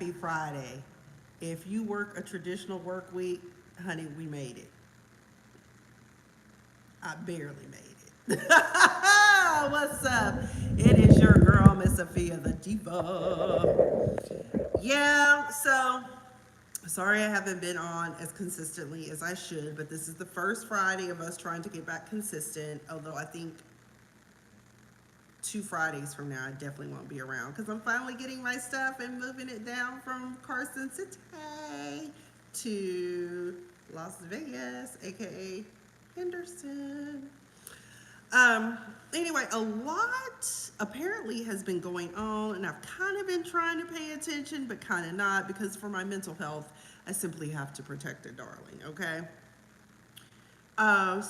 Happy Friday. If you work a traditional work week, honey, we made it. I barely made it. What's up? It is your girl, Miss Sophia the Diva. Yeah, so sorry I haven't been on as consistently as I should, but this is the first Friday of us trying to get back consistent. Although I think 2 Fridays from now, I definitely won't be around because I'm finally getting my stuff and moving it down from Carson City to Las Vegas, aka Henderson. Anyway, a lot apparently has been going on, and I've kind of been trying to pay attention, but kind of not because for my mental health, I simply have to protect it, darling. Okay.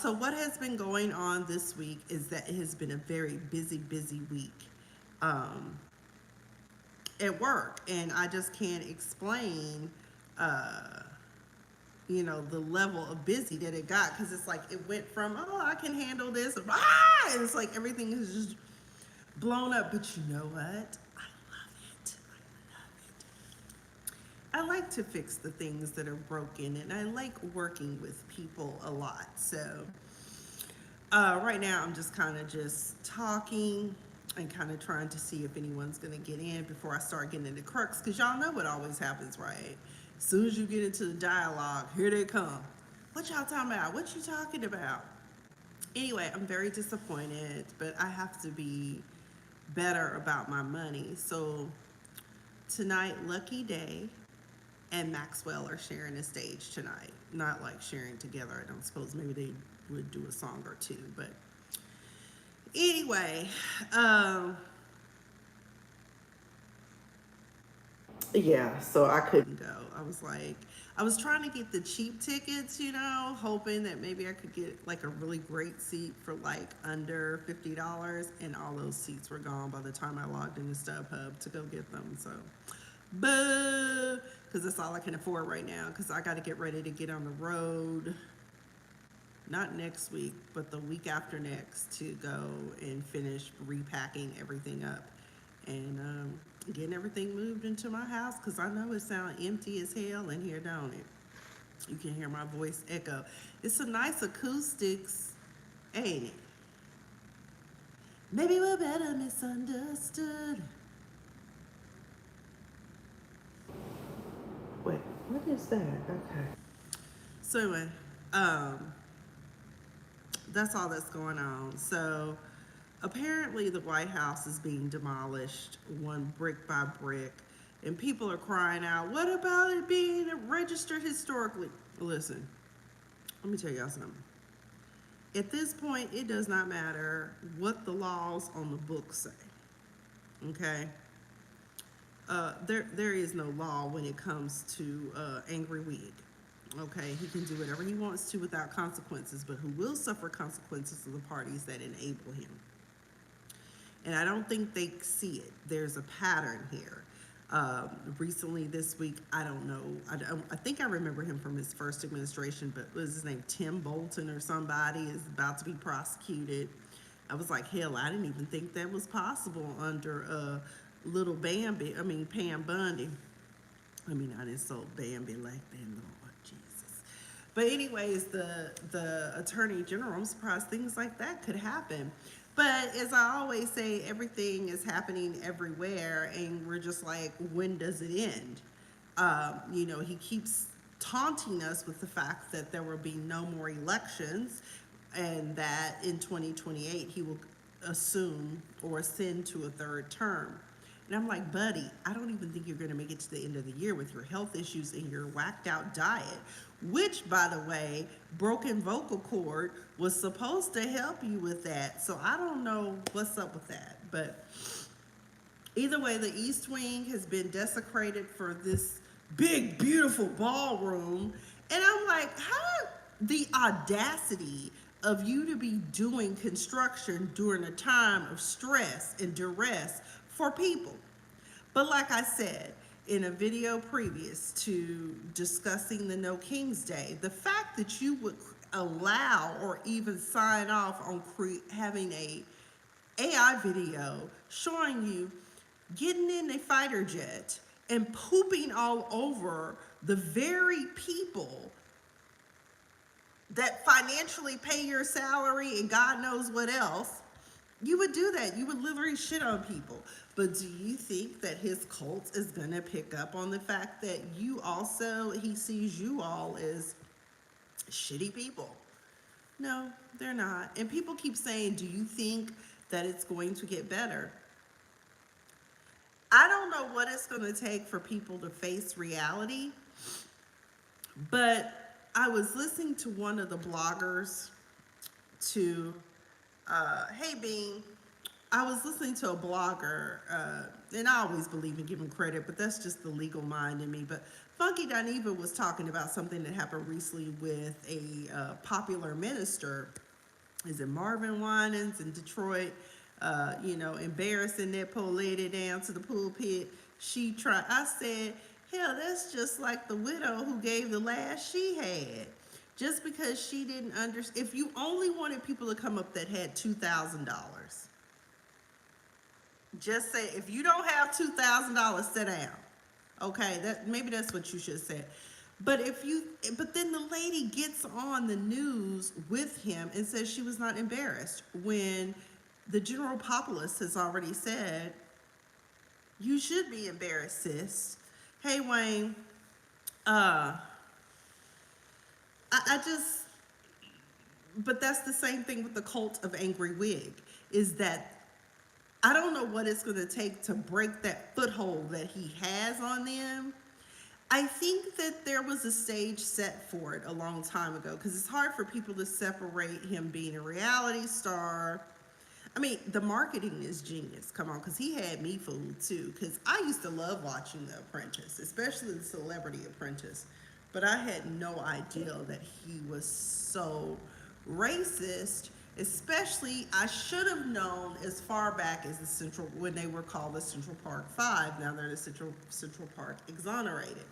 So what has been going on this week is that it has been a very busy week um, at work, and I just can't explain, uh, the level of busy that it got because it's like it went from I can handle this, and it's like everything is just blown up. But you know what? I love it. I love it. I like to fix the things that are broken, and I like working with people a lot. So right now, I'm just kind of just talking and kind of trying to see if anyone's going to get in before I start getting into crux. Because y'all know what always happens, right? As soon as you get into the dialogue, here they come. What y'all talking about? What you talking about? Anyway, I'm very disappointed, but I have to be better about my money. So tonight, Lucky Day and Maxwell are sharing a stage tonight. Not like sharing together. I don't suppose maybe they would do a song or two, but anyway, yeah, so I couldn't go. I was trying to get the cheap tickets, hoping that maybe I could get like a really great seat for like under $50, and all those seats were gone by the time I logged into StubHub to go get them. So, boo, because that's all I can afford right now. Because I got to get ready to get on the road. Not next week, but the week after next to go and finish repacking everything up and getting everything moved into my house because I know it sounds empty as hell in here, don't it? You can hear my voice echo. It's some nice acoustics, ain't it? Maybe we're better misunderstood. Wait, what is that? Okay. So anyway, um, that's all that's going on. So apparently the White House is being demolished one brick by brick, and people are crying out, what about it being registered historically? Listen, let me tell y'all something. At this point, it does not matter what the laws on the book say. Okay? There is no law when it comes to Angry Wig. Okay, he can do whatever he wants to without consequences, but who will suffer consequences are the parties that enable him. And I don't think they see it. There's a pattern here. Recently this week, I don't know. I think I remember him from his first administration, but was his name Tim Bolton or somebody is about to be prosecuted. I was like, hell, I didn't even think that was possible under little Bambi. I mean, Pam Bundy. I mean, I didn't insult Bambi like that, Lord Jesus. But anyways, the attorney general, I'm surprised things like that could happen. But as I always say, everything is happening everywhere, and we're just like, when does it end? He keeps taunting us with the fact that there will be no more elections, and that in 2028 he will assume or ascend to a third term. And I'm like, buddy, I don't even think you're going to make it to the end of the year with your health issues and your whacked out diet, which, by the way, broken vocal cord was supposed to help you with that. So I don't know what's up with that. But either way, the East Wing has been desecrated for this big, beautiful ballroom. And I'm like, how the audacity of you to be doing construction during a time of stress and duress for people. But like I said in a video previous to discussing the No King's Day, the fact that you would allow or even sign off on having a AI video showing you getting in a fighter jet and pooping all over the very people that financially pay your salary and God knows what else, you would do that. You would literally shit on people. But do you think that his cult is going to pick up on the fact that he sees you all as shitty people? No, they're not. And people keep saying, do you think that it's going to get better? I don't know what it's going to take for people to face reality, but I was listening to one of the bloggers to, hey Bean, I was listening to a blogger, and I always believe in giving credit, but that's just the legal mind in me. But Funky Diva was talking about something that happened recently with a popular minister. Is it Marvin Winans in Detroit? Embarrassing that poor lady down to the pulpit. I said, hell, that's just like the widow who gave the last she had. Just because she didn't understand. If you only wanted people to come up that had $2,000, just say, if you don't have $2,000, sit down. Okay, maybe that's what you should say. But then the lady gets on the news with him and says she was not embarrassed when the general populace has already said, you should be embarrassed, sis. Hey, Wayne, but that's the same thing with the cult of Angry Wig, is that I don't know what it's going to take to break that foothold that he has on them. I think that there was a stage set for it a long time ago, because it's hard for people to separate him being a reality star. I mean, the marketing is genius. Come on, because he had me fooled too. Because I used to love watching The Apprentice, especially The Celebrity Apprentice. But I had no idea that he was so racist. Especially, I should have known as far back as when they were called the Central Park Five. Now they're the Central Park Exonerated.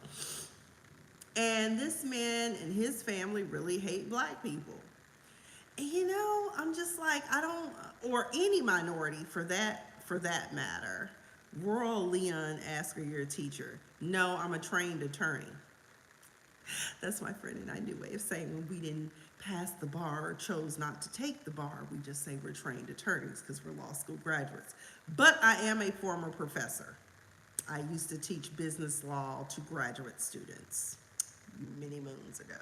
And this man and his family really hate black people. And I'm just like, or any minority for that matter. Rural Leon asked her, you're a teacher. No, I'm a trained attorney. That's my friend and I new way of saying when we didn't pass the bar or chose not to take the bar, we just say we're trained attorneys because we're law school graduates. But I am a former professor. I used to teach business law to graduate students many moons ago.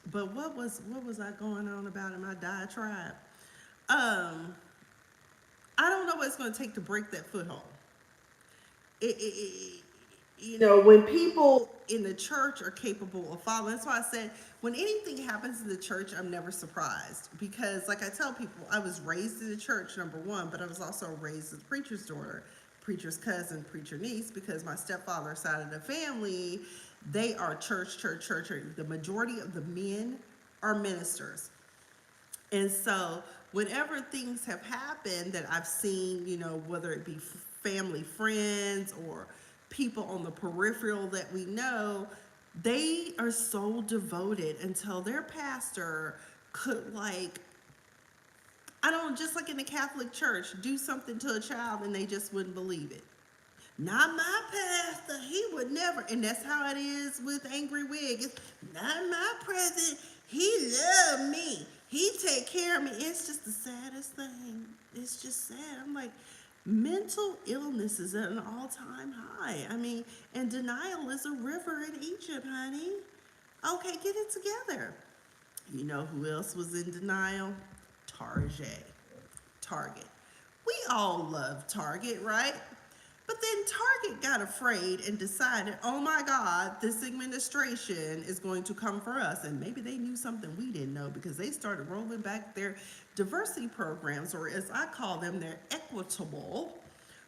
But what was I going on about in my diatribe? I don't know what it's going to take to break that foothold. When people in the church are capable of following, that's why I said when anything happens in the church, I'm never surprised. Because like I tell people, I was raised in the church, number one, but I was also raised as a preacher's daughter, preacher's cousin, preacher niece, because my stepfather's side of the family, they are church. The majority of the men are ministers. And so whenever things have happened that I've seen, whether it be family friends or people on the peripheral that we know, they are so devoted until their pastor could, just like in the Catholic Church, do something to a child and they just wouldn't believe it. Not my pastor, he would never. And that's how it is with Angry Wig. It's not my president, he loved me, he take care of me. It's just the saddest thing. It's just sad. I'm like, mental illness is at an all-time high. I mean, and denial is a river in Egypt, honey. Okay, get it together. You know who else was in denial? Target. We all love Target, right? But then Target got afraid and decided, oh my God, this administration is going to come for us. And maybe they knew something we didn't know, because they started rolling back their diversity programs, or as I call them, their equitable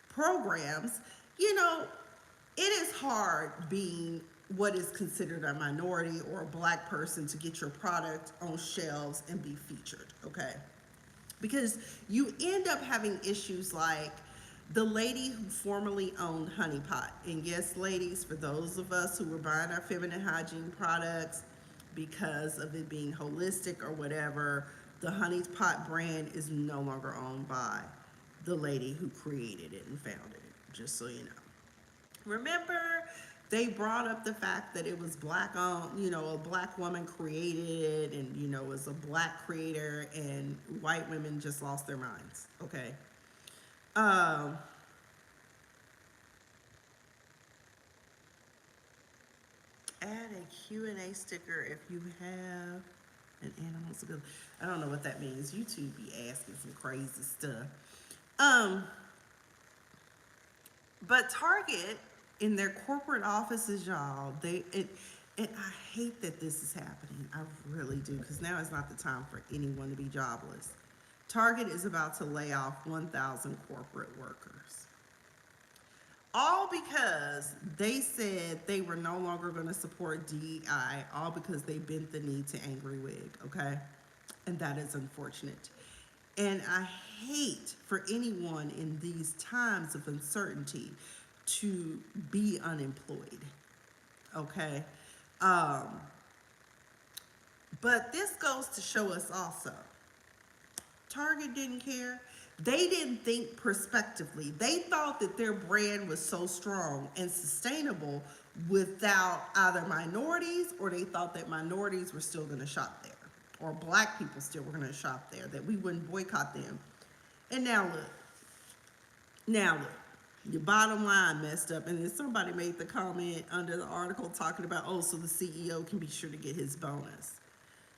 programs. It is hard being what is considered a minority or a black person to get your product on shelves and be featured, okay? Because you end up having issues like the lady who formerly owned Honey Pot. And yes, ladies, for those of us who were buying our feminine hygiene products because of it being holistic or whatever, the Honey Pot brand is no longer owned by the lady who created it and founded it. Just so you know. Remember, they brought up the fact that it was black on, a black woman created it, and it was a black creator, and white women just lost their minds. Okay. Um, Add a Q&A sticker if you have an animal's ability. I don't know what that means. YouTube be asking some crazy stuff. Um, but Target in their corporate offices, y'all, and I hate that this is happening. I really do, because now is not the time for anyone to be jobless. Target is about to lay off 1,000 corporate workers. All because they said they were no longer going to support DEI, all because they bent the knee to Angry Wig, okay? And that is unfortunate. And I hate for anyone in these times of uncertainty to be unemployed, okay? Um, but this goes to show us also Target didn't care. They didn't think prospectively. They thought that their brand was so strong and sustainable without either minorities, or they thought that minorities were still going to shop there, or black people still were going to shop there, that we wouldn't boycott them. And now look, your bottom line messed up. And then somebody made the comment under the article talking about, oh, so the CEO can be sure to get his bonus.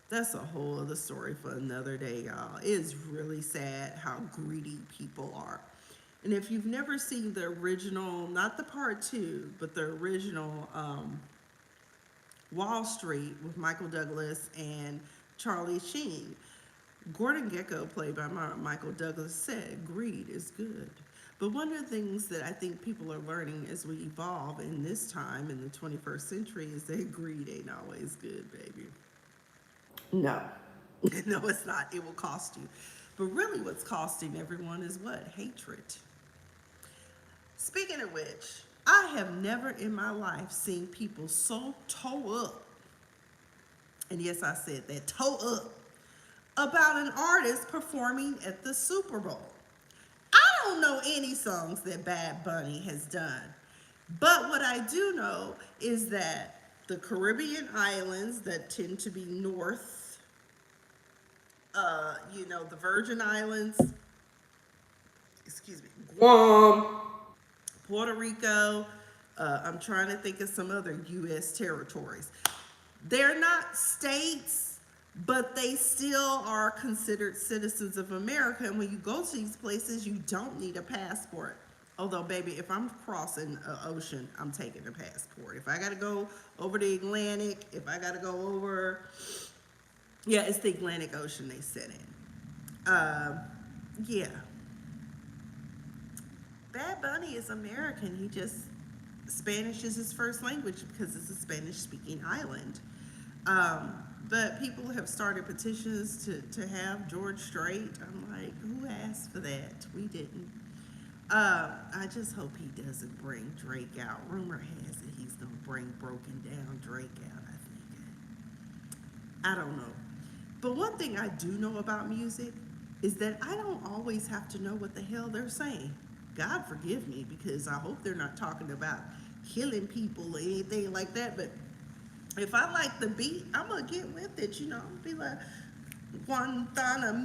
That's a whole other story for another day, y'all. It is really sad how greedy people are. And if you've never seen the original, not the part two, but the original Wall Street with Michael Douglas and Charlie Sheen, Gordon Gekko, played by Michael Douglas, said greed is good. But one of the things that I think people are learning as we evolve in this time in the 21st century is that greed ain't always good, baby. No. No, it's not. It will cost you. But really, what's costing everyone is what? Hatred. Speaking of which, I have never in my life seen people so toe up, and yes, I said that, toe up, about an artist performing at the Super Bowl. I don't know any songs that Bad Bunny has done, but what I do know is that the Caribbean islands that tend to be north, the Virgin Islands, excuse me, Guam, Puerto Rico, I'm trying to think of some other U.S. territories. They're not states, but they still are considered citizens of America. And when you go to these places, you don't need a passport. Although, baby, if I'm crossing an ocean, I'm taking a passport. If I got to go over the Atlantic, if I got to go over, yeah, it's the Atlantic Ocean they sit in. Yeah. Bad Bunny is American. He just, Spanish is his first language because it's a Spanish speaking island. But people have started petitions to have George Strait. I'm like, who asked for that? We didn't. I just hope he doesn't bring Drake out. Rumor has it he's going to bring Broken Down Drake out, I think. I don't know. But one thing I do know about music is that I don't always have to know what the hell they're saying. God forgive me, because I hope they're not talking about killing people or anything like that. But if I like the beat, I'm going to get with it, I'm going to be like, Guantanamo,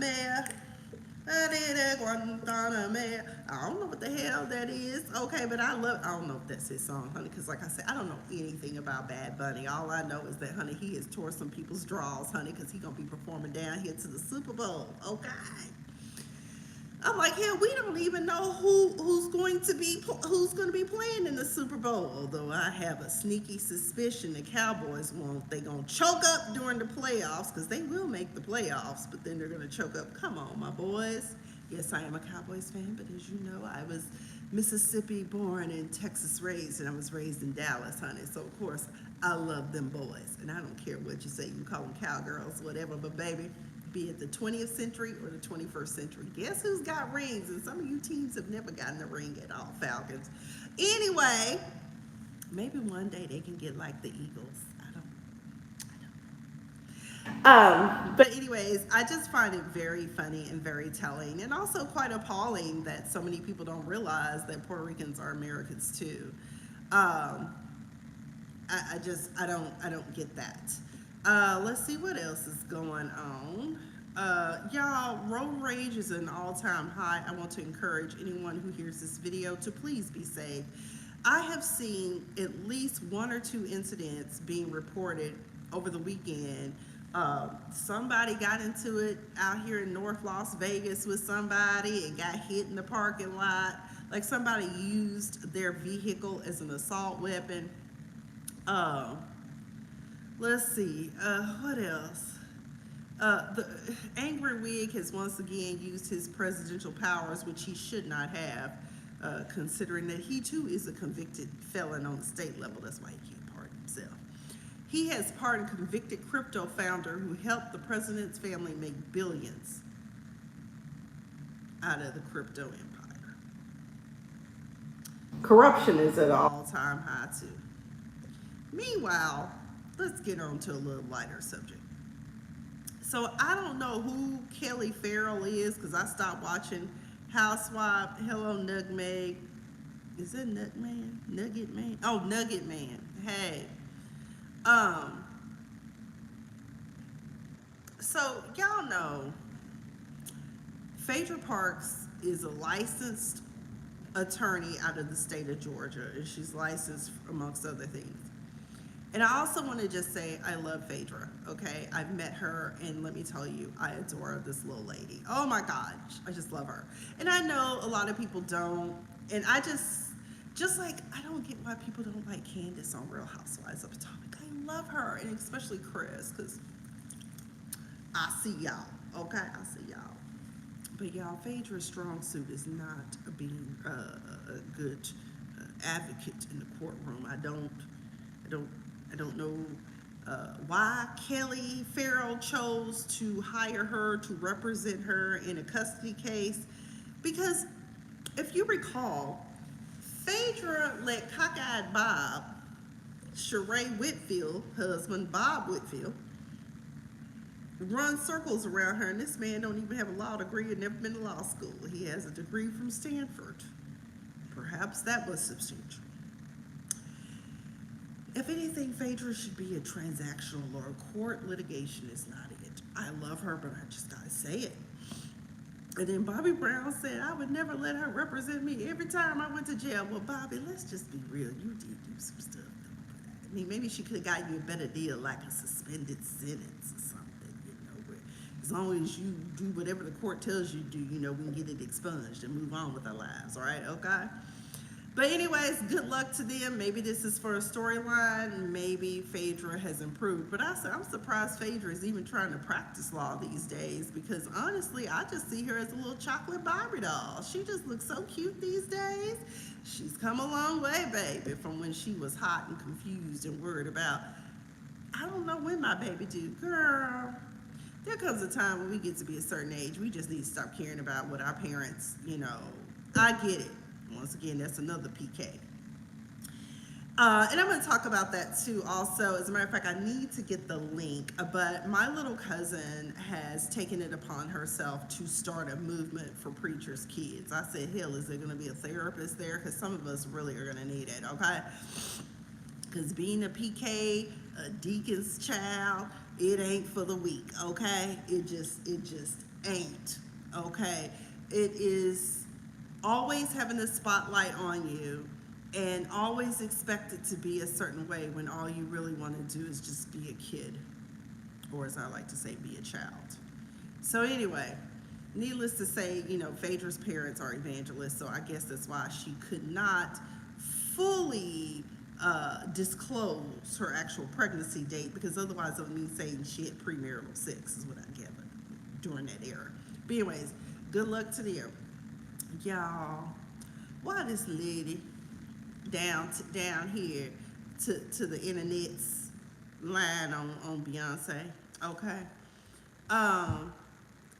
Guantanamo. I don't know what the hell that is. Okay, but I don't know if that's his song, honey, because like I said, I don't know anything about Bad Bunny. All I know is that, honey, he has tore some people's draws, honey, because he's going to be performing down here to the Super Bowl, okay? I'm like, hell, we don't even know who's going to be playing in the Super Bowl. Although I have a sneaky suspicion the Cowboys won't. They're gonna choke up during the playoffs, because they will make the playoffs, but then they're gonna choke up. Come on, my boys. Yes, I am a Cowboys fan, but as you know, I was Mississippi born and Texas raised, and I was raised in Dallas, honey. So of course I love them boys, and I don't care what you say. You can call them cowgirls, whatever, but baby, be it the 20th century or the 21st century, guess who's got rings? And some of you teams have never gotten a ring at all, Falcons. Anyway, maybe one day they can get like the Eagles. I don't know. But anyways, I just find it very funny and very telling, and also quite appalling that so many people don't realize that Puerto Ricans are Americans too. Um, I don't get that. Let's see what else is going on. Y'all, road rage is an all-time high. I want to encourage anyone who hears this video to please be safe. I have seen at least one or two incidents being reported over the weekend. Somebody got into it out here in North Las Vegas with somebody and got hit in the parking lot. Like somebody used their vehicle as an assault weapon. Uh, let's see, what else? The angry wig has once again used his presidential powers, which he should not have, considering that he too is a convicted felon on the state level. That's why he can't pardon himself. He has pardoned convicted crypto founder who helped the president's family make billions out of the crypto empire. Corruption is at an all-time high too. Meanwhile, let's get on to a little lighter subject. So I don't know who Kelly Farrell is because I stopped watching Housewife. Hello, Nugmeg. Is it Nutman? Nugget Man? Oh, Nugget Man. Hey. So y'all know Phaedra Parks is a licensed attorney out of the state of Georgia, and she's licensed amongst other things. And I also want to just say I love Phaedra, okay? I've met her, and let me tell you, I adore this little lady. Oh my God, I just love her. And I know a lot of people don't, and I just like, I don't get why people don't like Candace on Real Housewives of Potomac. I love her, and especially Chris, because I see y'all, okay? I see y'all. But y'all, Phaedra's strong suit is not being a good advocate in the courtroom. I don't know why Kelly Farrell chose to hire her to represent her in a custody case. Because if you recall, Phaedra let cockeyed Bob, Sheree Whitfield, husband Bob Whitfield, run circles around her, and this man don't even have a law degree and never been to law school. He has a degree from Stanford. Perhaps that was substantial. If anything, Phaedra should be a transactional lawyer. Court litigation is not it. I love her, but I just gotta say it. And then Bobby Brown said, I would never let her represent me every time I went to jail. Well, Bobby, let's just be real. You did do some stuff. I mean, maybe she could have gotten you a better deal, like a suspended sentence or something, where as long as you do whatever the court tells you to do, we can get it expunged and move on with our lives, all right? Okay? But anyways, good luck to them. Maybe this is for a storyline. Maybe Phaedra has improved. But I'm surprised Phaedra is even trying to practice law these days, because honestly, I just see her as a little chocolate Barbie doll. She just looks so cute these days. She's come a long way, baby, from when she was hot and confused and worried about, I don't know when my baby due. Girl, there comes a time when we get to be a certain age, we just need to stop caring about what our parents, I get it. Once again, that's another PK. And I'm going to talk about that too also. As a matter of fact, I need to get the link, but my little cousin has taken it upon herself to start a movement for preachers' kids. I said, hell, is there going to be a therapist there? Because some of us really are going to need it, okay? Because being a PK, a deacon's child, it ain't for the weak, okay? It just ain't, okay? It is always having the spotlight on you and always expect it to be a certain way when all you really want to do is just be a kid, or as I like to say, be a child. So anyway, needless to say, Phaedra's parents are evangelists, so I guess that's why she could not fully disclose her actual pregnancy date, because otherwise it would mean saying she had premarital sex, is what I gathered during that era. But anyways, good luck to them. Y'all, why this lady down here to the internet's line on Beyonce, okay?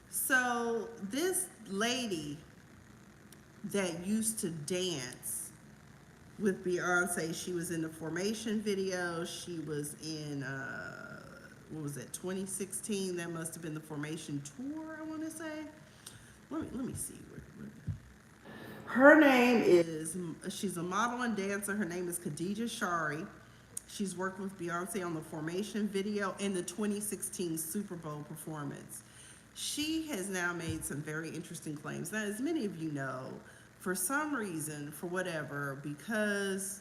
So this lady that used to dance with Beyonce, she was in the Formation video, she was in what was it, 2016? That must have been the Formation tour, I want to say. Let me see. Her name is, she's a model and dancer. Her name is Khadija Shari. She's worked with Beyonce on the Formation video and the 2016 Super Bowl performance. She has now made some very interesting claims. Now, as many of you know, for some reason, for whatever, because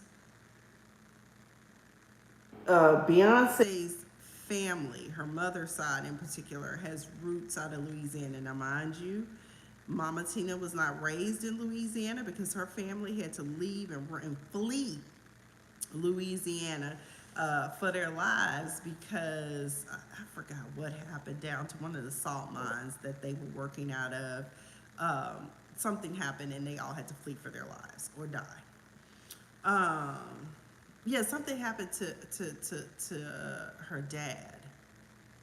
Beyonce's family, her mother's side in particular, has roots out of Louisiana. Now, mind you, Mama Tina was not raised in Louisiana because her family had to leave and flee Louisiana for their lives because I forgot what happened down to one of the salt mines that they were working out of. Something happened and they all had to flee for their lives or die. Yeah, something happened to her dad.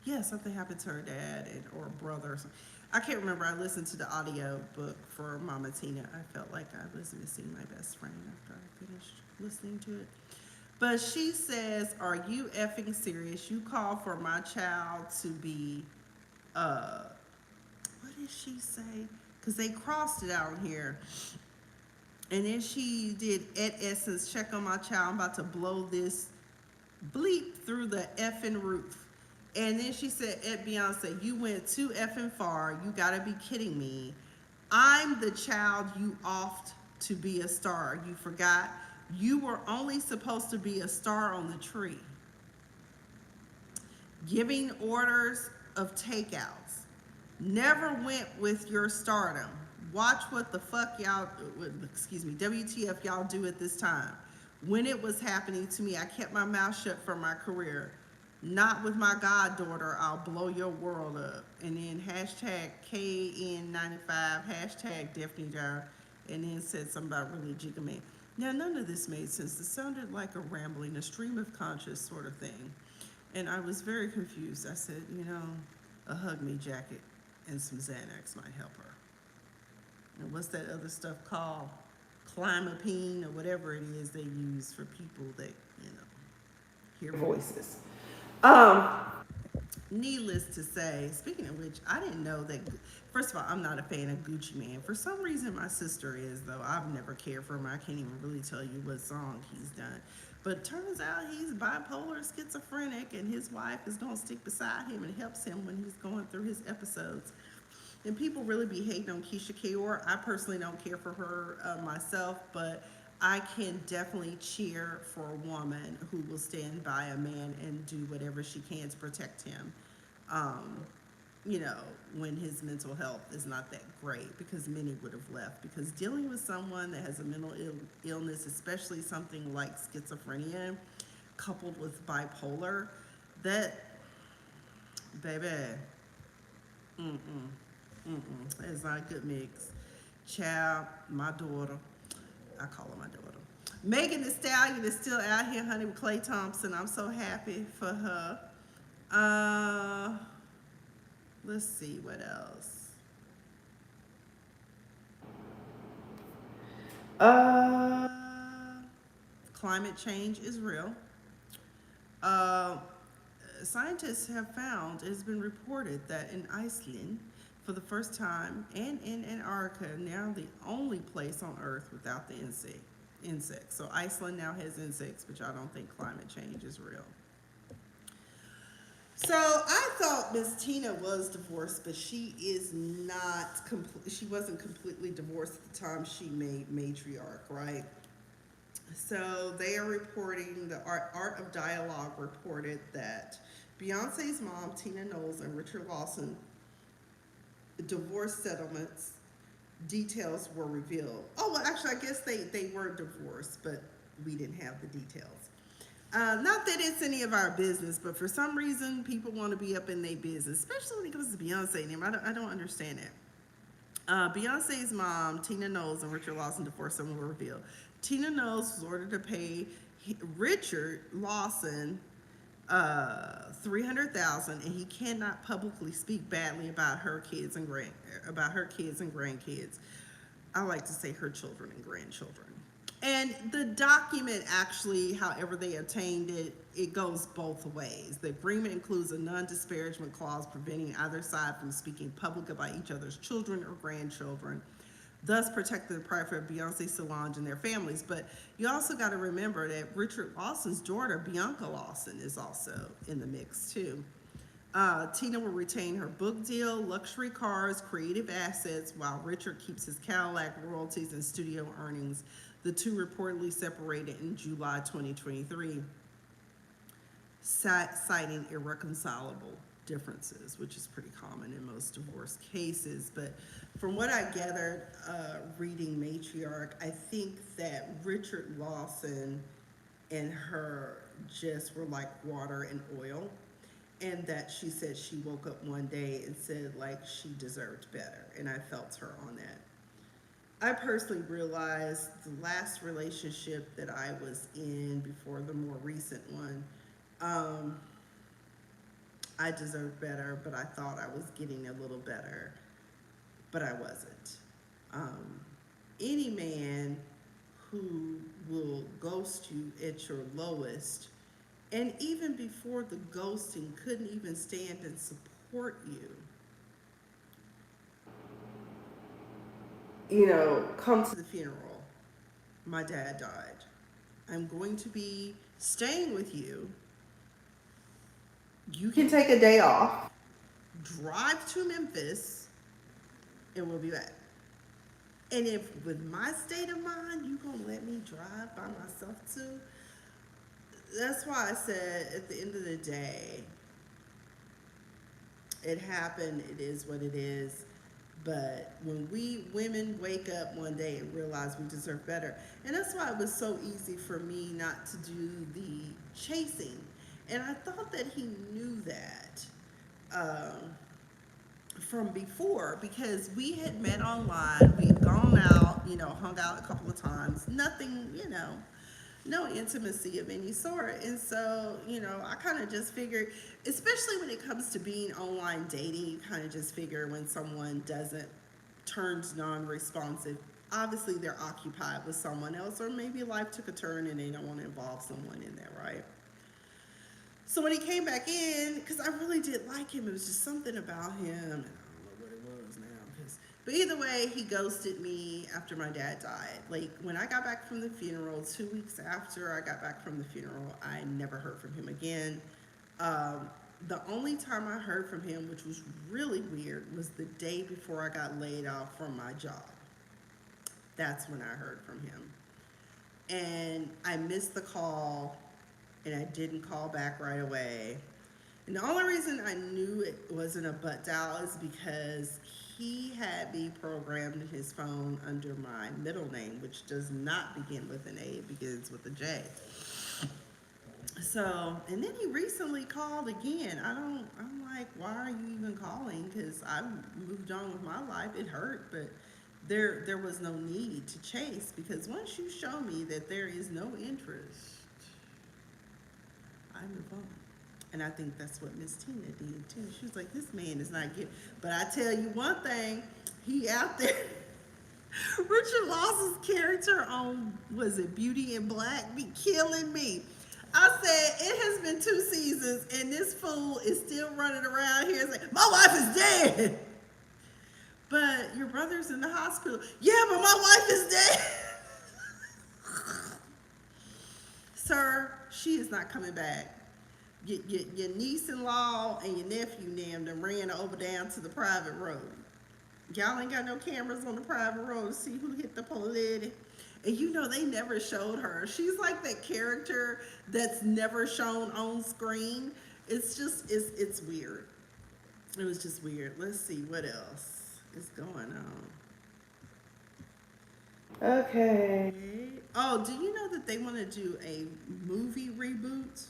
Yeah, something happened to her dad or brother or something. I can't remember. I listened to the audio book for Mama Tina. I felt like I was missing my best friend after I finished listening to it. But she says, "Are you effing serious? You call for my child to be, what did she say? Because they crossed it out here. And then she did, at essence, check on my child. I'm about to blow this bleep through the effing roof." And then she said, at Beyonce, "You went too effing far. You gotta be kidding me. I'm the child you oft to be a star. You forgot you were only supposed to be a star on the tree. Giving orders of takeouts. Never went with your stardom. Watch what the fuck y'all, WTF y'all do at this time. When it was happening to me, I kept my mouth shut for my career. Not with my goddaughter, I'll blow your world up." And then hashtag KN95, hashtag Daphne Jar, and then said something about really jigga man. Now, none of this made sense. It sounded like a rambling, a stream of conscious sort of thing. And I was very confused. I said, a Hug Me jacket and some Xanax might help her. And what's that other stuff called? Climapine or whatever it is they use for people that, hear voices. Needless to say, speaking of which, I didn't know that. First of all, I'm not a fan of Gucci Mane. For some reason, my sister is, though. I've never cared for him. I can't even really tell you what song he's done. But turns out he's bipolar, schizophrenic, and his wife is going to stick beside him and helps him when he's going through his episodes. And people really be hating on Keisha Kaur. I personally don't care for her myself, but I can definitely cheer for a woman who will stand by a man and do whatever she can to protect him, when his mental health is not that great, because many would have left. Because dealing with someone that has a mental illness, especially something like schizophrenia, coupled with bipolar, that, baby, that is not a good mix. Child, my daughter, I call her my daughter, Megan Thee Stallion, is still out here, honey, with Klay Thompson. I'm so happy for her. Let's see what else. Climate change is real. Scientists have found, it has been reported that in Iceland, for the first time, and in Antarctica, now the only place on Earth without the insects. So Iceland now has insects, but y'all don't think climate change is real. So I thought Miss Tina was divorced, but she is not. She wasn't completely divorced at the time she made Matriarch, right? So they are reporting, the Art of Dialogue reported that Beyonce's mom, Tina Knowles, and Richard Lawson divorce settlements details were revealed. Oh, well, actually, I guess they were divorced, but we didn't have the details. Not that it's any of our business, but for some reason, people want to be up in their business, especially when it comes to Beyonce name. I don't understand it. Beyonce's mom, Tina Knowles, and Richard Lawson divorce settlement were revealed. Tina Knowles was ordered to pay Richard Lawson $300,000, and he cannot publicly speak badly about her kids and grandkids. I like to say her children and grandchildren. And the document actually, however they obtained it, it goes both ways. The agreement includes a non-disparagement clause preventing either side from speaking public about each other's children or grandchildren, thus protecting the private of Beyonce, Solange, and their families. But you also got to remember that Richard Lawson's daughter, Bianca Lawson, is also in the mix too. Tina will retain her book deal, luxury cars, creative assets, while Richard keeps his Cadillac royalties and studio earnings. The two reportedly separated in July 2023, citing irreconcilable differences, which is pretty common in most divorce cases. But from what I gathered, reading Matriarch, I think that Richard Lawson and her just were like water and oil, and that she said she woke up one day and said like she deserved better, and I felt her on that. I personally realized the last relationship that I was in before the more recent one, I deserved better, but I thought I was getting a little better, but I wasn't. Any man who will ghost you at your lowest, and even before the ghosting, couldn't even stand and support you, come to the funeral. My dad died. I'm going to be staying with you. You can take a day off, drive to Memphis, and we'll be back. And if with my state of mind, you gonna let me drive by myself too? That's why I said at the end of the day, it happened, it is what it is. But when we women wake up one day and realize we deserve better, and that's why it was so easy for me not to do the chasing. And I thought that he knew that from before, because we had met online, we had gone out, hung out a couple of times, nothing, no intimacy of any sort. And so, I kind of just figured, especially when it comes to being online dating, you kind of just figure when someone turns non-responsive, obviously they're occupied with someone else, or maybe life took a turn and they don't want to involve someone in that, right? So when he came back in, because I really did like him, it was just something about him, and I don't know what it was now. But either way, he ghosted me after my dad died. Like, when I got back from the funeral, 2 weeks after I got back from the funeral, I never heard from him again. The only time I heard from him, which was really weird, was the day before I got laid off from my job. That's when I heard from him. And I missed the call, and I didn't call back right away. And the only reason I knew it wasn't a butt dial is because he had me programmed in his phone under my middle name, which does not begin with an A, it begins with a J. So, and then he recently called again. I'm like, why are you even calling? Because I moved on with my life. It hurt, but there was no need to chase, because once you show me that there is no interest, I move on. And I think that's what Miss Tina did too. She was like, this man is not good. But I tell you one thing, he out there. Richard Lawson's character on, was it Beauty in Black, be killing me. I said, it has been 2 seasons and this fool is still running around here saying, my wife is dead. But your brother's in the hospital. Yeah, but my wife is dead. Sir, she is not coming back. Your niece-in-law and your nephew named and ran over down to the private road. Y'all ain't got no cameras on the private road to see who hit the poor lady. And they never showed her. She's like that character that's never shown on screen. It's just, it's weird. It was just weird. Let's see what else is going on. Okay. Oh, do you know that they want to do a movie reboot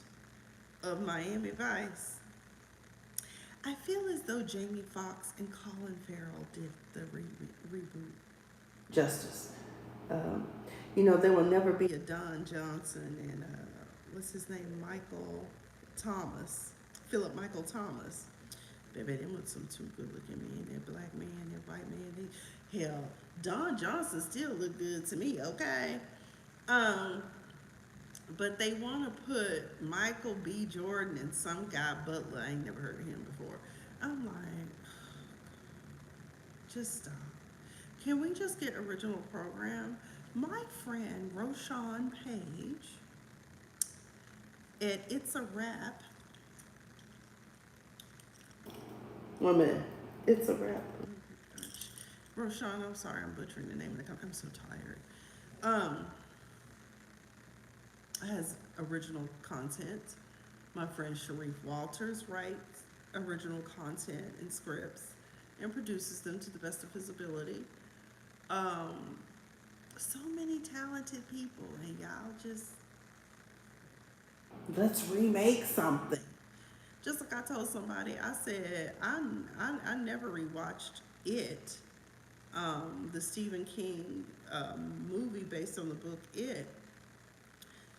of Miami Vice? I feel as though Jamie Foxx and Colin Farrell did the reboot justice. There will never be a Don Johnson and what's his name, Philip Michael Thomas. Baby, they want some two good-looking men, that black man, that white man. Hell, Don Johnson still look good to me, okay? Um, but they want to put Michael B. Jordan and some guy Butler. I ain't never heard of him before. I'm like, just stop. Can we just get original program? My friend Roshan Page at It's a Wrap. One minute. It's a Wrap. Oh my gosh. Roshan, I'm sorry, I'm butchering the name of the company. I'm so tired. Um, has original content. My friend Sharif Walters writes original content and scripts and produces them to the best of his ability. Um, so many talented people, and y'all just let's remake something. Just like I told somebody, I said I never rewatched it, the Stephen King movie based on the book It.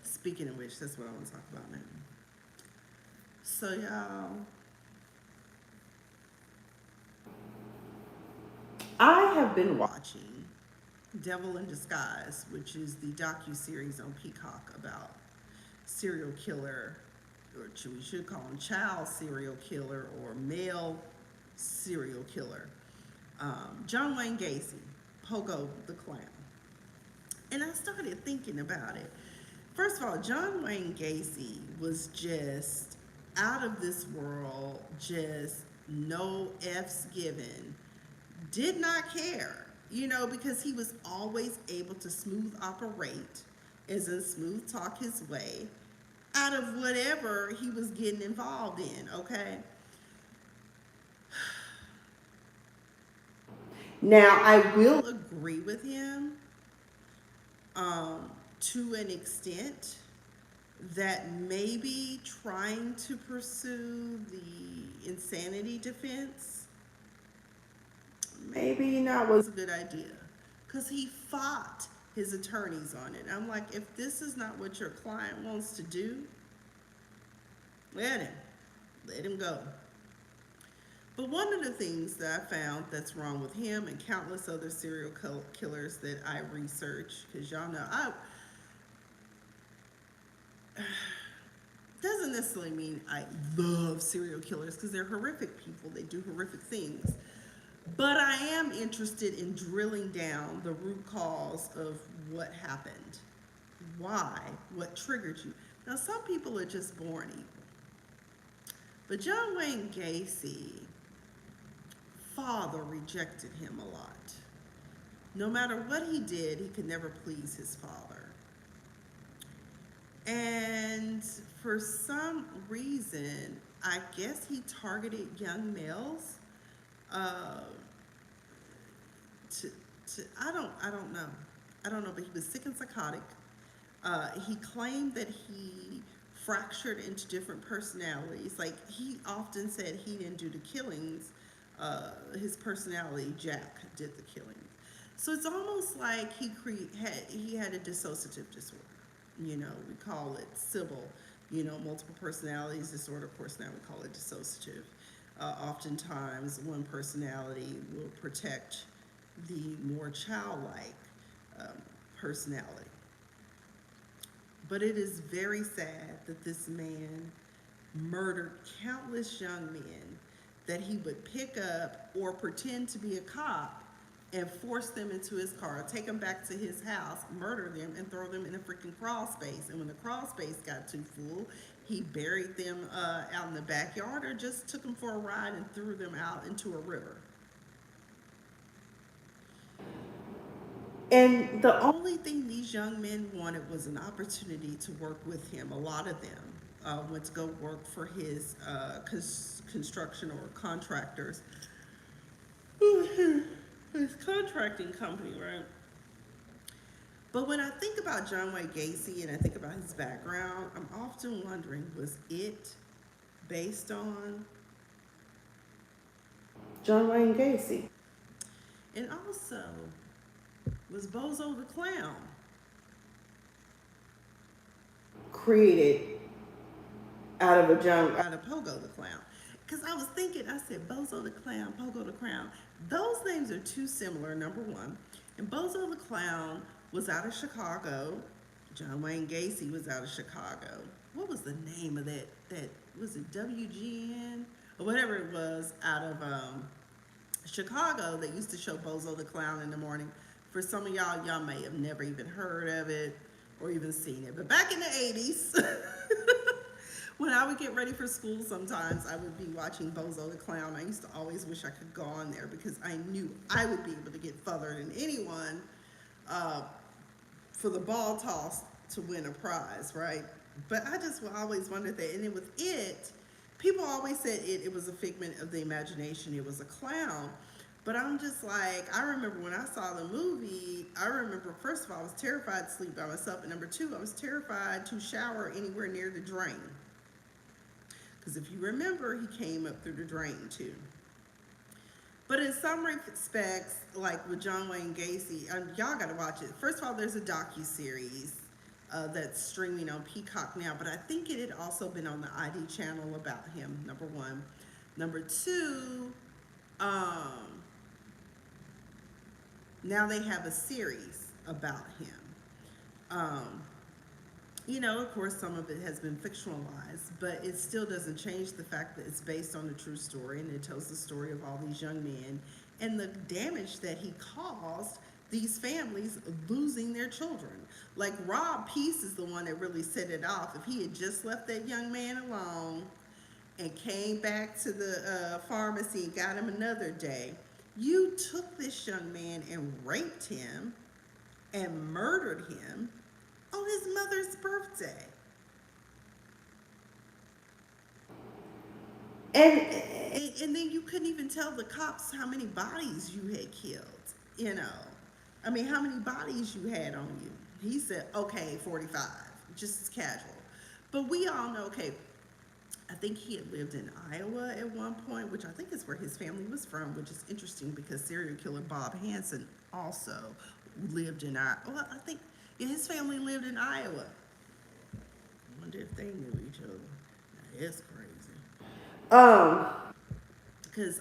Speaking of which, that's what I want to talk about now. So y'all, I have been watching Devil in Disguise, which is the docu-series on Peacock about serial killer, or we should call him child serial killer or male serial killer, John Wayne Gacy, Pogo the Clown. And I started thinking about it. First of all, John Wayne Gacy was just out of this world, just no F's given, did not care, because he was always able to smooth operate, as in smooth talk his way out of whatever he was getting involved in, okay? Now, I will agree with him to an extent that maybe trying to pursue the insanity defense maybe not was a good idea, because he fought his attorneys on it. I'm like, if this is not what your client wants to do, let him go. But one of the things that I found that's wrong with him and countless other serial killers that I research, because y'all know I doesn't necessarily mean I love serial killers, because they're horrific people. They do horrific things. But I am interested in drilling down the root cause of what happened. Why? What triggered you? Now, some people are just born evil. But John Wayne Gacy, father rejected him a lot. No matter what he did, he could never please his father. And for some reason, I guess he targeted young males. Uh, I don't know, but he was sick and psychotic. He claimed that he fractured into different personalities. Like, he often said he didn't do the killings. His personality, Jack, did the killings. So it's almost like he had a dissociative disorder. We call it Sybil. Multiple personalities disorder. Of course, now we call it dissociative. Oftentimes, one personality will protect the more childlike personality. But it is very sad that this man murdered countless young men that he would pick up or pretend to be a cop and force them into his car, take them back to his house, murder them, and throw them in a freaking crawl space. And when the crawl space got too full, he buried them out in the backyard, or just took them for a ride and threw them out into a river. And the only thing these young men wanted was an opportunity to work with him. A lot of them went to go work for his construction or contractors, his contracting company, right? But when I think about John Wayne Gacy and I think about his background, I'm often wondering, was it based on John Wayne Gacy? And also, was Bozo the Clown created out of Pogo the Clown? Because I was thinking, I said Bozo the Clown, Pogo the Clown. Those names are too similar, number one. And Bozo the Clown was out of Chicago. John Wayne Gacy was out of Chicago. What was the name of that was it WGN or whatever it was out of Chicago that used to show Bozo the Clown in the morning. For some of y'all may have never even heard of it or even seen it. But back in the 80s, when I would get ready for school, sometimes I would be watching Bozo the Clown. I used to always wish I could go on there because I knew I would be able to get further than anyone uh, for the ball toss to win a prize, right? But I just always wondered that. And then with it, people always said it was a figment of the imagination. It was a clown. But I'm just like, I remember when I saw the movie, I remember, first of all, I was terrified to sleep by myself. And number two, I was terrified to shower anywhere near the drain. Because if you remember, he came up through the drain too. But in some respects, like with John Wayne Gacy, y'all got to watch it. First of all, there's a docuseries that's streaming on Peacock now, but I think it had also been on the ID channel about him, number one. Number two, now they have a series about him. You know, of course, some of it has been fictionalized, but it still doesn't change the fact that it's based on a true story, and it tells the story of all these young men and the damage that he caused these families losing their children. Like Rob Peace is the one that really set it off. If he had just left that young man alone and came back to the pharmacy and got him another day, you took this young man and raped him and murdered him on his mother's birthday. And then you couldn't even tell the cops how many bodies you had killed, you know. I mean, how many bodies you had on you. He said, okay, 45, just as casual. But we all know, okay, I think he had lived in Iowa at one point, which I think is where his family was from, which is interesting because serial killer Bob Hansen also lived in Iowa. Well, I think his family lived in Iowa. I wonder if they knew each other. It's crazy. Because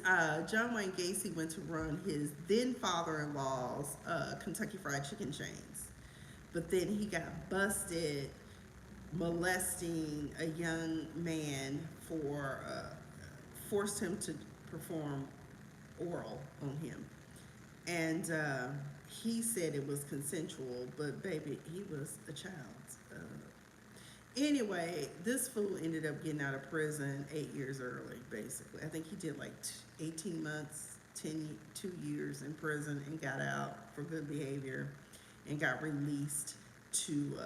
John Wayne Gacy went to run his then father-in-law's Kentucky Fried Chicken chains. But then he got busted molesting a young man for, forced him to perform oral on him. And he said it was consensual, but baby, he was a child. Anyway, this fool ended up getting out of prison 8 years early, basically. I think he did like 18 months, 2 years in prison and got out for good behavior and got released to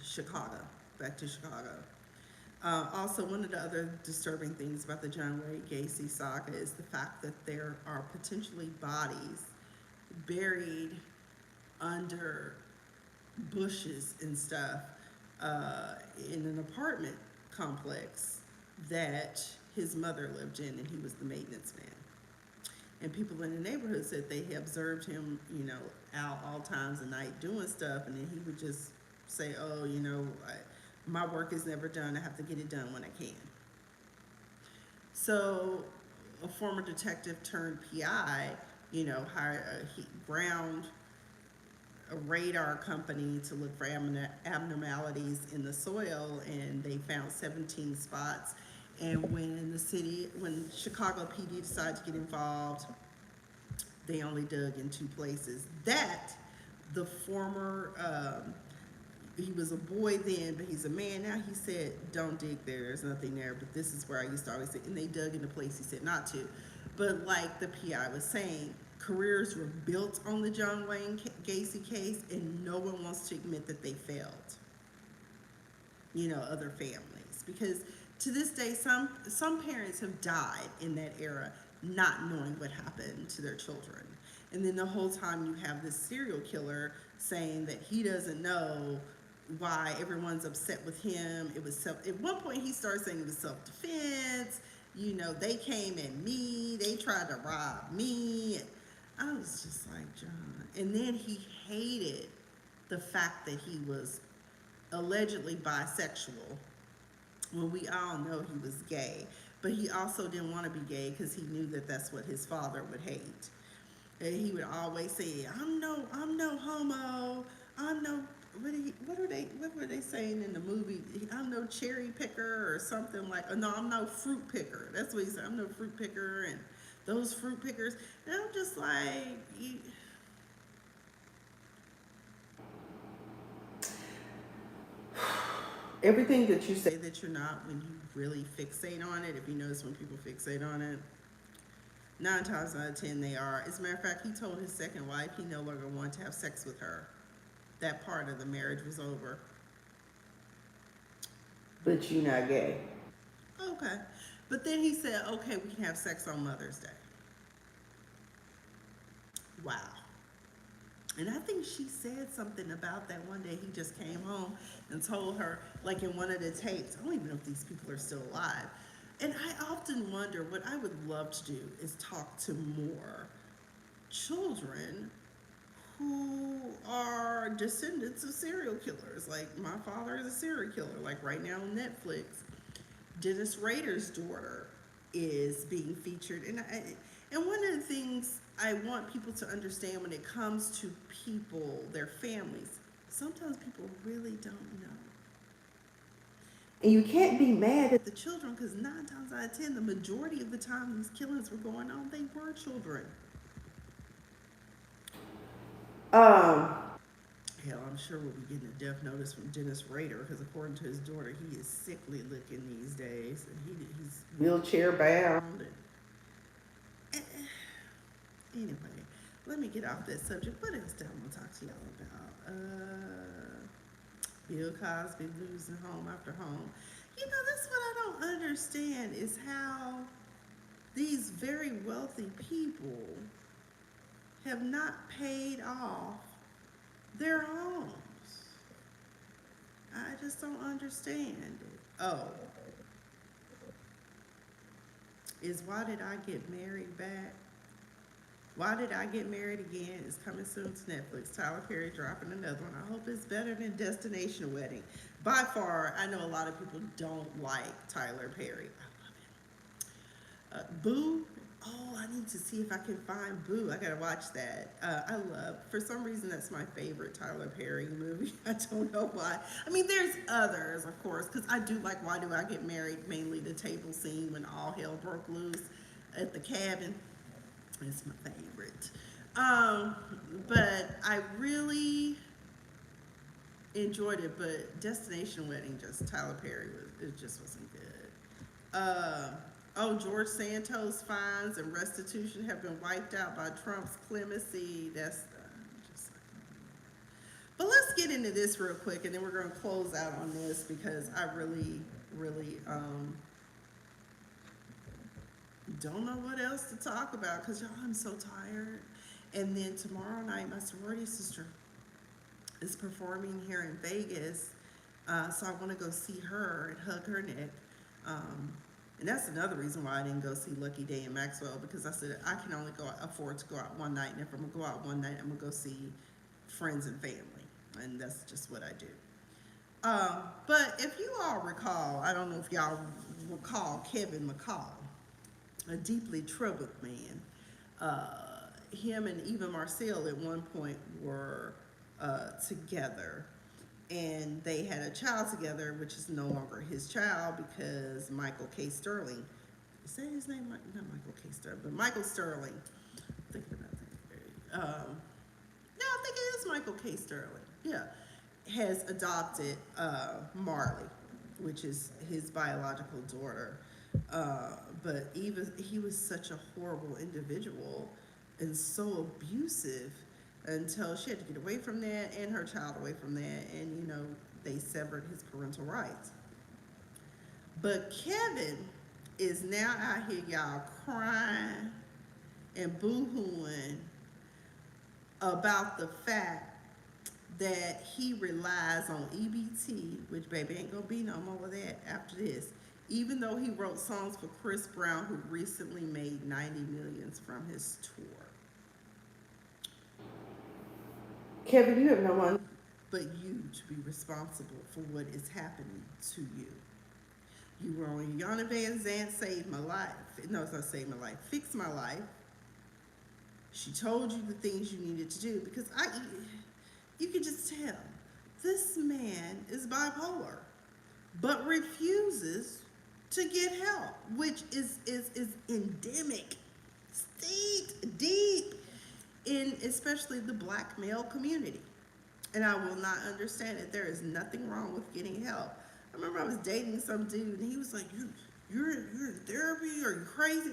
Chicago, back to Chicago. Also, one of the other disturbing things about the John Wayne Gacy saga is the fact that there are potentially bodies buried under bushes and stuff in an apartment complex that his mother lived in, and he was the maintenance man. And people in the neighborhood said they observed him, you know, out all times of night doing stuff, and then he would just say, oh, you know, my work is never done. I have to get it done when I can. So a former detective turned PI, you know, he ground a radar company to look for abnormalities in the soil, and they found 17 spots. And when Chicago PD decided to get involved, they only dug in 2 places. That the former, he was a boy then, but he's a man now. He said, don't dig there, there's nothing there. But this is where I used to always say, and they dug in the place he said not to. But like the PI was saying, careers were built on the John Wayne Gacy case, and no one wants to admit that they failed, you know, other families. Because to this day, some parents have died in that era not knowing what happened to their children. And then the whole time you have this serial killer saying that he doesn't know why everyone's upset with him. It was at one point he started saying it was self-defense. You know, they came at me, they tried to rob me. I was just like, John. And then he hated the fact that he was allegedly bisexual, when we all know he was gay. But he also didn't want to be gay because he knew that that's what his father would hate. And he would always say, I'm no homo, I'm no what were they saying in the movie? I'm no cherry picker or something like. No, I'm no fruit picker. That's what he said. I'm no fruit picker, and those fruit pickers. And I'm just like, everything that you say that you're not, when you really fixate on it. If you notice, when people fixate on it, 9 times out of 10 they are. As a matter of fact, he told his second wife he no longer wanted to have sex with her. That part of the marriage was over. But you're not gay. Okay. But then he said, okay, we can have sex on Mother's Day. Wow. And I think she said something about that one day. He just came home and told her, like in one of the tapes, I don't even know if these people are still alive. And I often wonder, what I would love to do is talk to more children who are descendants of serial killers. Like, my father is a serial killer. Like, right now on Netflix, Dennis Rader's daughter is being featured. And one of the things I want people to understand when it comes to people, their families, sometimes people really don't know. And you can't be mad at the children, because 9 times out of 10, the majority of the time these killings were going on, they were children. Hell, I'm sure we'll be getting a death notice from Dennis Rader, because according to his daughter, he is sickly looking these days, and he's wheelchair bound. And anyway, let me get off that subject. What else do I want to talk to y'all about? Bill Cosby losing home after home. You know, that's what I don't understand, is how these very wealthy people have not paid off their homes. I just don't understand it. Oh, is Why Did I Get Married back? Why Did I Get Married Again is coming soon to Netflix. Tyler Perry dropping another one. I hope it's better than Destination Wedding. By far, I know a lot of people don't like Tyler Perry. I love him. Boo. Oh, I need to see if I can find Boo. I gotta watch that. For some reason, that's my favorite Tyler Perry movie. I don't know why. I mean, there's others, of course, because I do like Why Do I Get Married, mainly the table scene when all hell broke loose at the cabin. It's my favorite. But I really enjoyed it. But Destination Wedding, just Tyler Perry, it just wasn't good. George Santos fines and restitution have been wiped out by Trump's clemency. That's just like. But let's get into this real quick, and then we're going to close out on this, because I really, really don't know what else to talk about, because y'all, I'm so tired. And then tomorrow night, my sorority sister is performing here in Vegas, so I want to go see her and hug her neck. And that's another reason why I didn't go see Lucky Day and Maxwell, because I said I can only afford to go out one night, and if I'm gonna go out one night, I'm gonna go see friends and family, and that's just what I do. But if you all recall, I don't know if y'all recall Kevin McCall, a deeply troubled man. Him and Eva Marcel at one point were together, and they had a child together, which is no longer his child, because Michael K. Sterling, is that his name? Not Michael K. Sterling, but Michael Sterling. I'm thinking about that. No, I think it is Michael K. Sterling. Yeah, has adopted Marley, which is his biological daughter. But Eva, he was such a horrible individual and so abusive, until she had to get away from that, and her child away from that, and they severed his parental rights. But Kevin is now out here, y'all, crying and boo-hooing about the fact that he relies on EBT, which baby ain't gonna be no more of that after this, even though he wrote songs for Chris Brown, who recently made 90 millions from his tour. Kevin, you have no one but you to be responsible for what is happening to you. You were on Yana Van Zant, Save My Life. No, it's not Save My Life, Fix My Life. She told you the things you needed to do, because you could just tell This man is bipolar, but refuses to get help, which is endemic, steeped deep in especially the black male community. And I will not understand it. There is nothing wrong with getting help. I remember I was dating some dude, and he was like, "You're in therapy? Are you crazy?"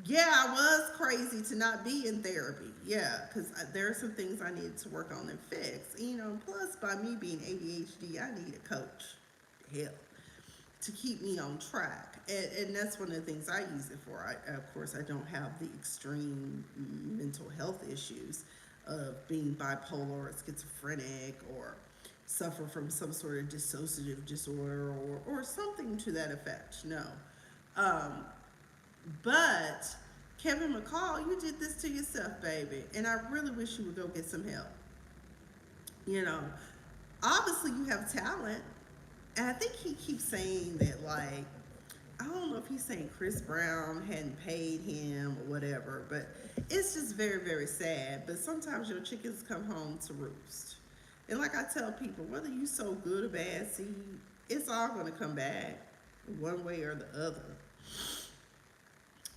Yeah, I was crazy to not be in therapy. Yeah, because there are some things I needed to work on and fix. Plus by me being ADHD, I need a coach, help, to keep me on track. And that's one of the things I use it for. Of course, I don't have the extreme mental health issues of being bipolar or schizophrenic or suffer from some sort of dissociative disorder or something to that effect. No. Um, but Kevin McCall, you did this to yourself, baby. And I really wish you would go get some help. You know, obviously you have talent. And I think he keeps saying that, like, I don't know if he's saying Chris Brown hadn't paid him or whatever, but it's just very, very sad. But sometimes your chickens come home to roost. And like I tell people, whether you sow good or bad seed, it's all going to come back one way or the other.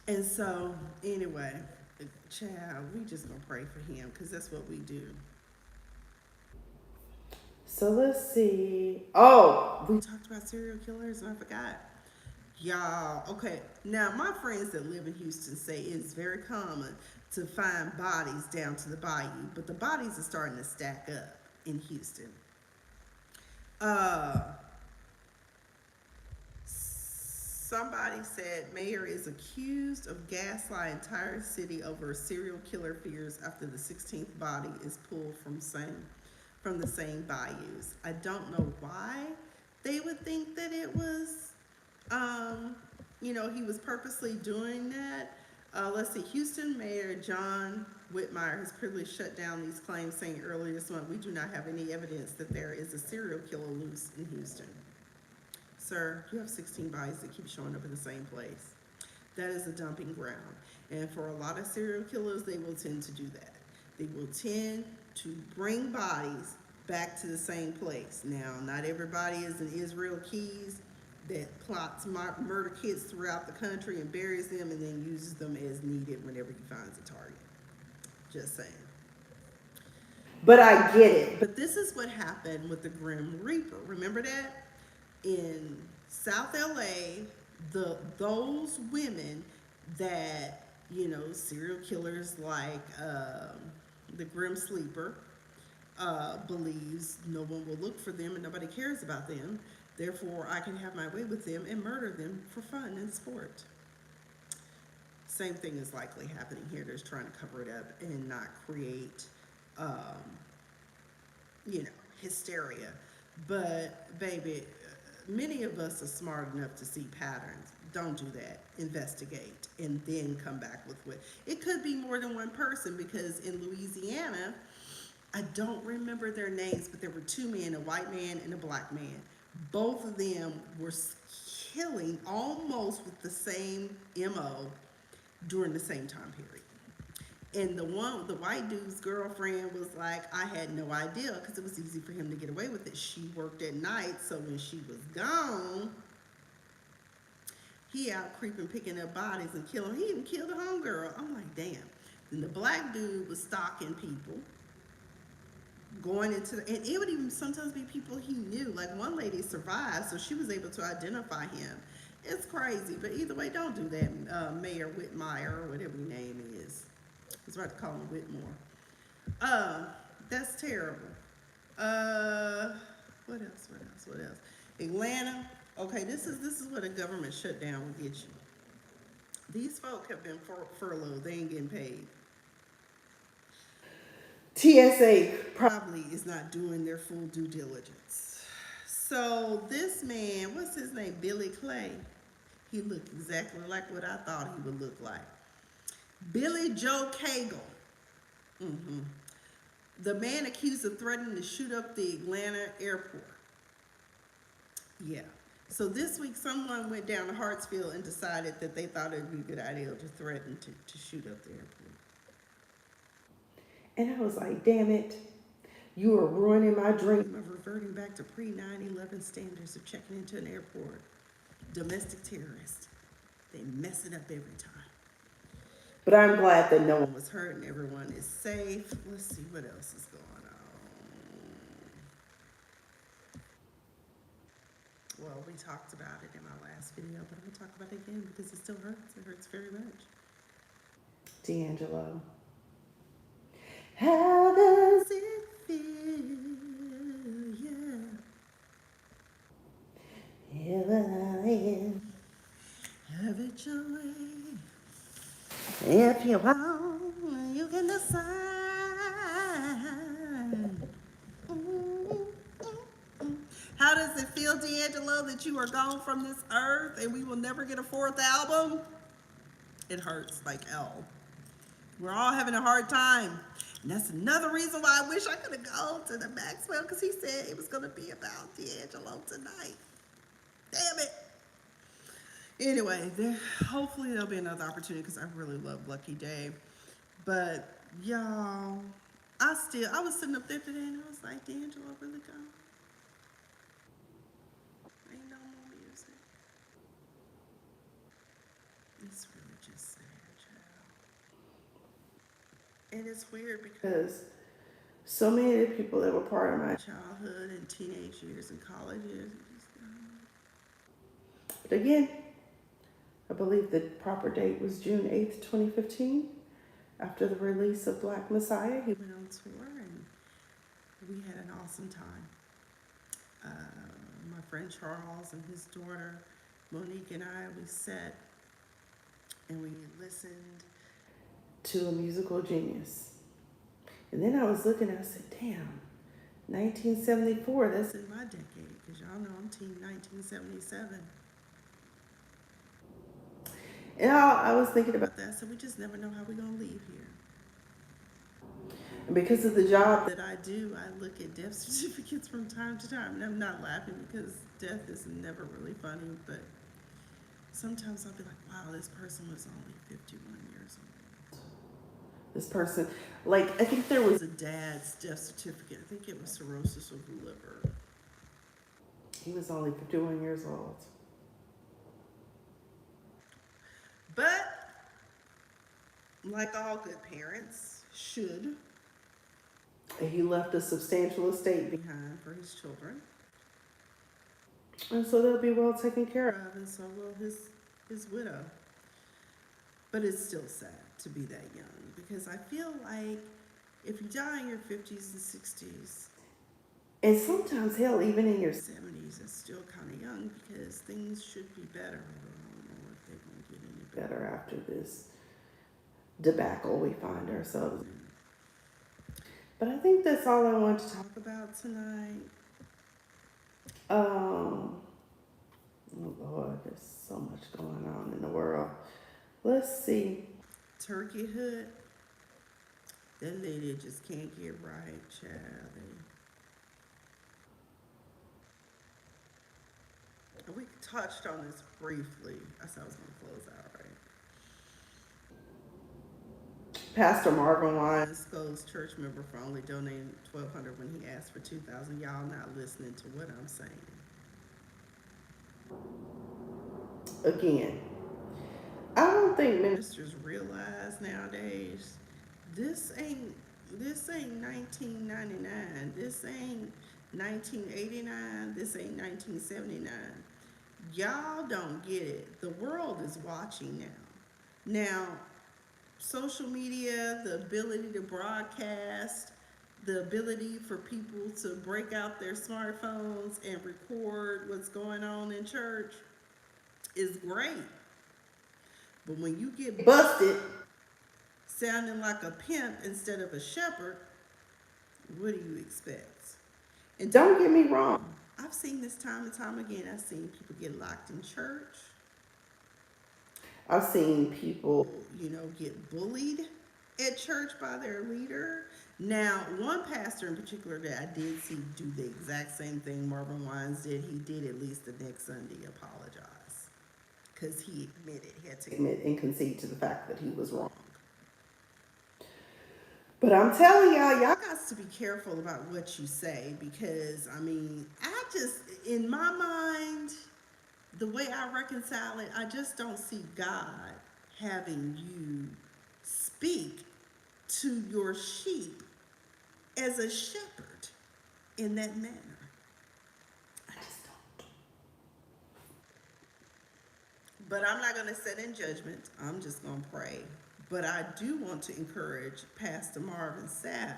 And so, anyway, child, we just going to pray for him because that's what we do. So let's see. Oh, we talked about serial killers and I forgot. Y'all, okay. Now, my friends that live in Houston say it's very common to find bodies down to the bayou, but the bodies are starting to stack up in Houston. Uh, Somebody said mayor is accused of gaslighting entire city over serial killer fears after the 16th body is pulled from the same bayous. I don't know why they would think that it was he was purposely doing that. Let's see, Houston Mayor John Whitmire has previously shut down these claims, saying earlier this month, "We do not have any evidence that there is a serial killer loose in Houston." Sir, you have 16 bodies that keep showing up in the same place. That is a dumping ground. And for a lot of serial killers, they will tend to do that. They will tend to bring bodies back to the same place. Now, not everybody is an Israel Keys that plots murder kits throughout the country and buries them and then uses them as needed whenever he finds a target. Just saying. But I get it. But this is what happened with the Grim Reaper. Remember that? In South LA, those women that, serial killers like the Grim Sleeper believes no one will look for them and nobody cares about them. Therefore, I can have my way with them and murder them for fun and sport. Same thing is likely happening here. They're just trying to cover it up and not create, hysteria. But, baby, many of us are smart enough to see patterns. Don't do that. Investigate and then come back with what. It could be more than one person because in Louisiana, I don't remember their names, but there were two men, a white man and a black man. Both of them were killing almost with the same MO during the same time period. And the white dude's girlfriend was like, I had no idea because it was easy for him to get away with it. She worked at night, so when she was gone, he out creeping, picking up bodies and killing. He even killed a homegirl. I'm like, damn. Then the black dude was stalking people, going into and it would even sometimes be people he knew. Like one lady survived, so she was able to identify him. It's crazy, but either way, don't do that, Mayor Whitmire or whatever your name is. I was about to call him Whitmore. That's terrible. What else? Atlanta. Okay, this is what a government shutdown will get you. These folk have been furloughed. They ain't getting paid. TSA probably is not doing their full due diligence. So this man, what's his name? Billy Clay. He looked exactly like what I thought he would look like. Billy Joe Cagle. The man accused of threatening to shoot up the Atlanta airport. Yeah. So this week, someone went down to Hartsfield and decided that they thought it would be a good idea to threaten to shoot up the airport. And I was like, damn it. You are ruining my dream of reverting back to pre 9/11 standards of checking into an airport. Domestic terrorists. They mess it up every time. But I'm glad that no one was hurt and everyone is safe. Let's see what else is going on. Well, we talked about it in my last video, but I'm going to talk about it again because it still hurts. It hurts very much. D'Angelo. How does it feel? Yeah. Have it your way. If you want, you can decide. How does it feel, D'Angelo, that you are gone from this earth and we will never get a fourth album? It hurts like hell. We're all having a hard time. And that's another reason why I wish I could have gone to the Maxwell, because he said it was going to be about D'Angelo tonight. Damn it. Anyway, hopefully there'll be another opportunity because I really love Lucky Day. But y'all, I was sitting up there today and I was like, D'Angelo really gone? Ain't no more music. It's really just sad, child. And it's weird because so many of the people that were part of my childhood and teenage years and college years are just gone. But again, I believe the proper date was June 8th, 2015. After the release of Black Messiah, he went on tour and we had an awesome time. My friend Charles and his daughter Monique and I, we sat and we listened to a musical genius. And then I was looking and I said, damn, 1974, that's in my decade, because y'all know I'm team 1977. And I was thinking about that, so we just never know how we're going to leave here. And because of the job that I do, I look at death certificates from time to time. And I'm not laughing because death is never really funny, but sometimes I'll be like, wow, this person was only 51 years old. This person, like, I think there was a dad's death certificate. I think it was cirrhosis of the liver. He was only 51 years old. But, like all good parents should, he left a substantial estate behind for his children. And so they'll be well taken care of, and so will his widow. But it's still sad to be that young, because I feel like if you die in your 50s and 60s, and sometimes, hell, even in your 70s, it's still kind of young because things should be better. I don't know if they're going to get any better after this debacle we find ourselves in. But I think that's all I want to talk about tonight. Oh Lord, there's so much going on in the world. Let's see. Turkey Hood. That lady just can't get right, child. We touched on this briefly. I said I was going to close out, right? Pastor Marvin Wines scolds church member for only donating $1,200 when he asked for $2,000. Y'all not listening to what I'm saying. Again, I don't think ministers realize nowadays this ain't 1999. This ain't 1989. This ain't 1979. Y'all don't get it. The world is watching now. Now, social media, the ability to broadcast, the ability for people to break out their smartphones and record what's going on in church is great. But when you get busted sounding like a pimp instead of a shepherd, what do you expect? And don't get me wrong, I've seen this time and time again. I've seen people get locked in church. I've seen people, get bullied at church by their leader. Now, one pastor in particular that I did see do the exact same thing Marvin Wines did, he did at least the next Sunday apologize. Because he admitted, he had to admit and concede to the fact that he was wrong. But I'm telling y'all got to be careful about what you say because, I mean, I just, in my mind, the way I reconcile it, I just don't see God having you speak to your sheep as a shepherd in that manner. I just don't. But I'm not going to set in judgment. I'm just going to pray. But I do want to encourage Pastor Marvin Sapp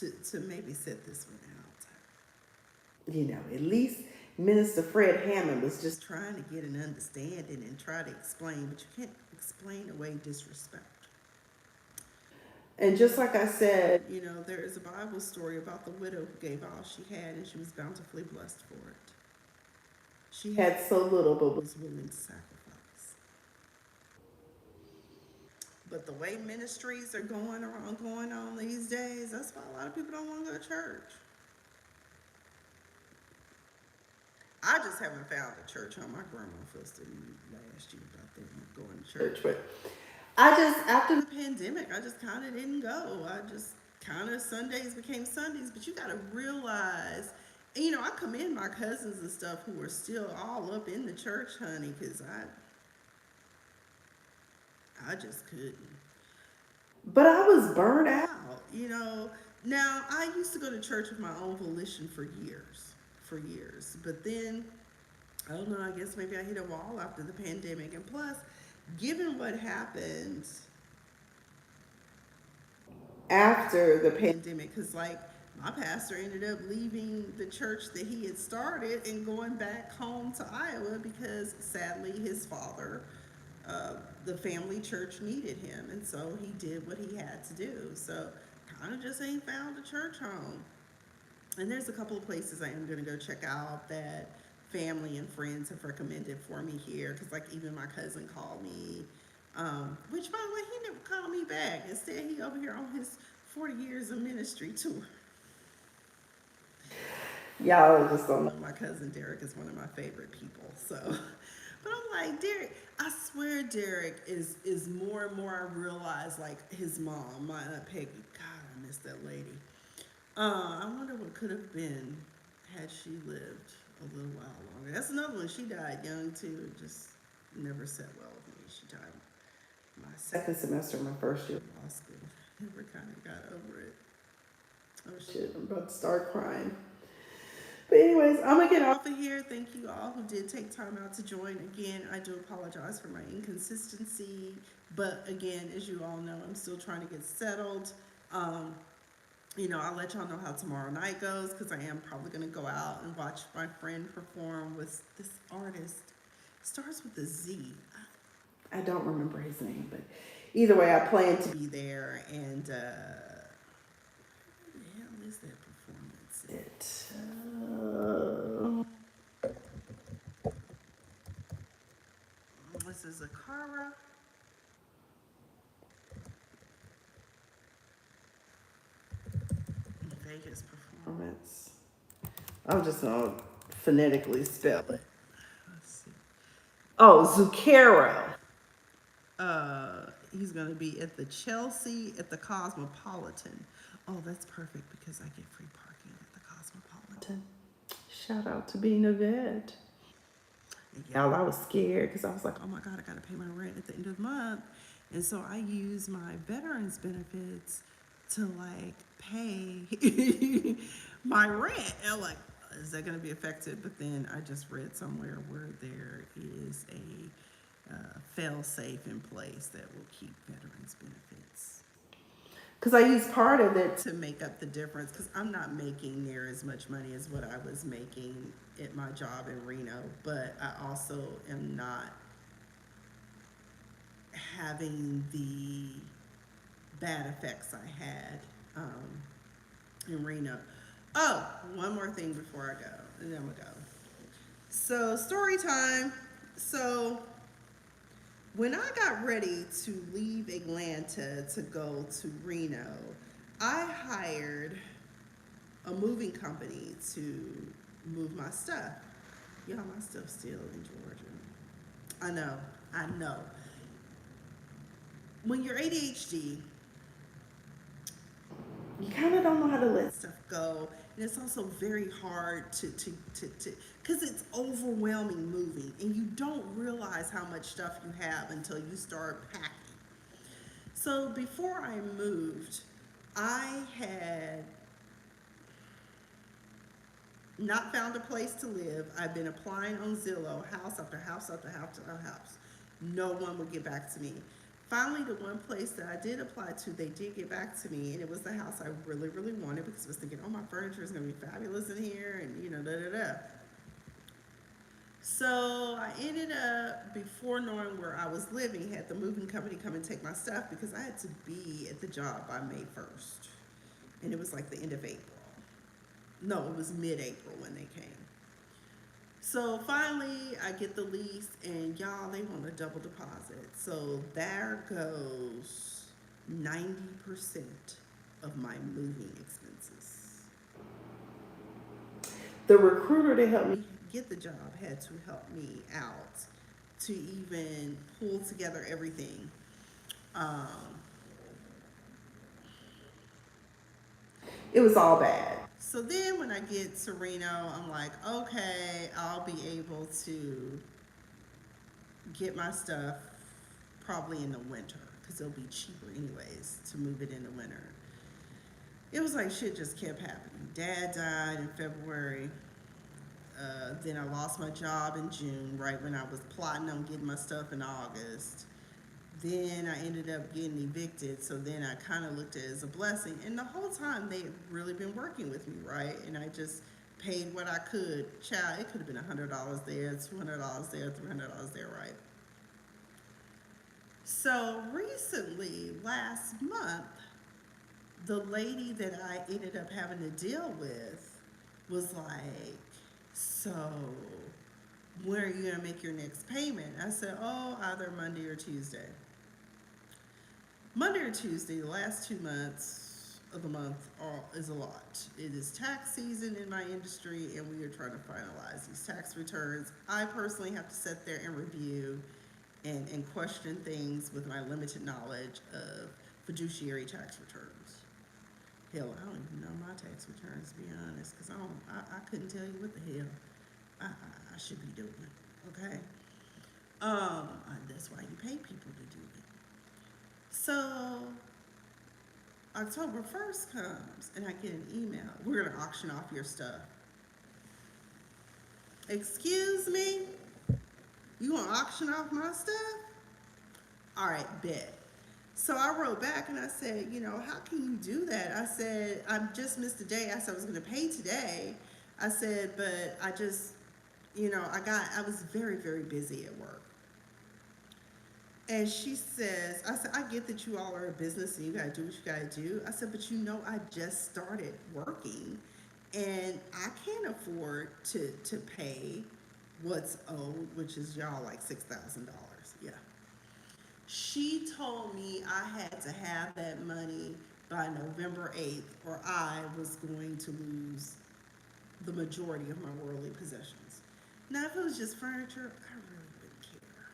to maybe set this one out. You know, at least Minister Fred Hammond was just trying to get an understanding and try to explain, but you can't explain away disrespect. And just like I said, you know, there is a Bible story about the widow who gave all she had and she was bountifully blessed for it. She had so little but was willing to sacrifice. But the way ministries are going on these days, that's why a lot of people don't want to go to church. I just haven't found a church home. My grandma fussed at me last year about that going to church. But I just, after the pandemic, I just kind of didn't go. I just kind of, Sundays became Sundays. But you got to realize, and, you know, I commend my cousins and stuff who are still all up in the church, honey, because I just couldn't. But I was burnt out, you know. Now, I used to go to church of my own volition for years. But then, I don't know, I guess maybe I hit a wall after the pandemic. And plus, given what happened after the pandemic, because, like, my pastor ended up leaving the church that he had started and going back home to Iowa because sadly his father, the family church needed him, and so he did what he had to do. So kind of just ain't found a church home. And there's a couple of places I am going to go check out that family and friends have recommended for me here. Because, like, even my cousin called me, which, by the way, he never called me back. Instead, he over here on his 40 years of ministry tour. Y'all just don't know. My cousin Derek is one of my favorite people. So, but I'm like, Derek, I swear Derek is more and more I realize, like, his mom, my Aunt Peggy. God, I miss that lady. I wonder what could have been had she lived a little while longer. That's another one. She died young too. It just never sat well with me. She died my second semester of my first year of law school. Never kind of got over it. Oh shit, I'm about to start crying. But anyways, I'm gonna get off of here. Thank you all who did take time out to join. Again, I do apologize for my inconsistency, but again, as you all know, I'm still trying to get settled. You know, I'll let y'all know how tomorrow night goes because I am probably going to go out and watch my friend perform with this artist. Starts with a Z. I don't remember his name, but either way, I plan to be there. And where the hell is that performance? This is Akara. Vegas performance. I'm just going to phonetically spell it. Let's see. Oh, Zucchero. He's going to be at the Chelsea at the Cosmopolitan. Oh, that's perfect because I get free parking at the Cosmopolitan. Shout out to being a vet. And y'all, I was scared because I was like, oh my God, I got to pay my rent at the end of the month. And so I use my veterans benefits to, like, pay my rent. And I'm like, is that going to be affected? But then I just read somewhere where there is a fail-safe in place that will keep veterans benefits. Because I use part of it to make up the difference because I'm not making near as much money as what I was making at my job in Reno, but I also am not having the bad effects I had in Reno. Oh, one more thing before I go, and then I'm gonna go. So, story time. So, when I got ready to leave Atlanta to go to Reno, I hired a moving company to move my stuff. Y'all, my stuff's still in Georgia. I know. When you're ADHD, you kind of don't know how to let stuff go. And it's also very hard to because it's overwhelming moving, and you don't realize how much stuff you have until you start packing. So before I moved, I had not found a place to live. I've been applying on Zillow, house after house after house after house. No one would get back to me. Finally, the one place that I did apply to, they did get back to me, and it was the house I really, really wanted because I was thinking, oh, my furniture is going to be fabulous in here, and da da da. So I ended up, before knowing where I was living, had the moving company come and take my stuff because I had to be at the job by May 1st. And it was like the end of April. No, it was mid-April when they came. So finally, I get the lease, and y'all, they want a double deposit. So there goes 90% of my moving expenses. The recruiter that helped me get the job had to help me out to even pull together everything. Um, it was all bad. So then when I get to Reno, I'm like, okay, I'll be able to get my stuff probably in the winter because it'll be cheaper anyways to move it in the winter. It was like shit just kept happening. Dad died in February. Then I lost my job in June, right when I was plotting on getting my stuff in August. Then I ended up getting evicted, so then I kind of looked at it as a blessing. And the whole time they had really been working with me, right? And I just paid what I could. Child, it could have been $100 there, $200 there, $300 there, right? So recently, last month, the lady that I ended up having to deal with was like, so when are you gonna make your next payment? I said, oh, either Monday or Tuesday. Monday or Tuesday, the last 2 months of the month is a lot. It is tax season in my industry, and we are trying to finalize these tax returns. I personally have to sit there and review and question things with my limited knowledge of fiduciary tax returns. Hell, I don't even know my tax returns, to be honest, because I couldn't tell you what the hell I should be doing. Okay, that's why you pay people to do it. So October 1st comes, and I get an email. We're gonna auction off your stuff. Excuse me? You gonna auction off my stuff? All right, bet. So I wrote back and I said, how can you do that? I said, I just missed a day. I said I was going to pay today. I said, but I just, I was very, very busy at work. And she says, I said, I get that you all are a business and you got to do what you got to do. I said, but I just started working and I can't afford to pay what's owed, which is y'all like $6,000. Yeah. She told me I had to have that money by November 8th or I was going to lose the majority of my worldly possessions. Now, if it was just furniture, I really wouldn't care.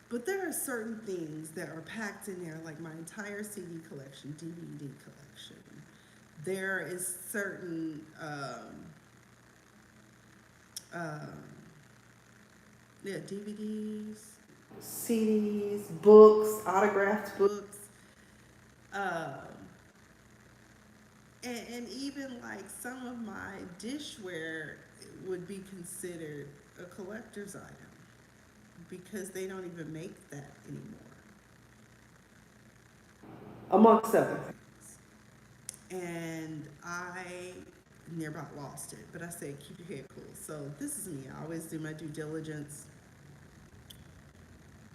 But there are certain things that are packed in there, like my entire CD collection, DVD collection. There is certain DVDs, CDs, books, autographed books, um, and even like some of my dishware would be considered a collector's item because they don't even make that anymore, amongst other things. And I near about lost it, but I said, keep your head cool. So this is me. I always do my due diligence.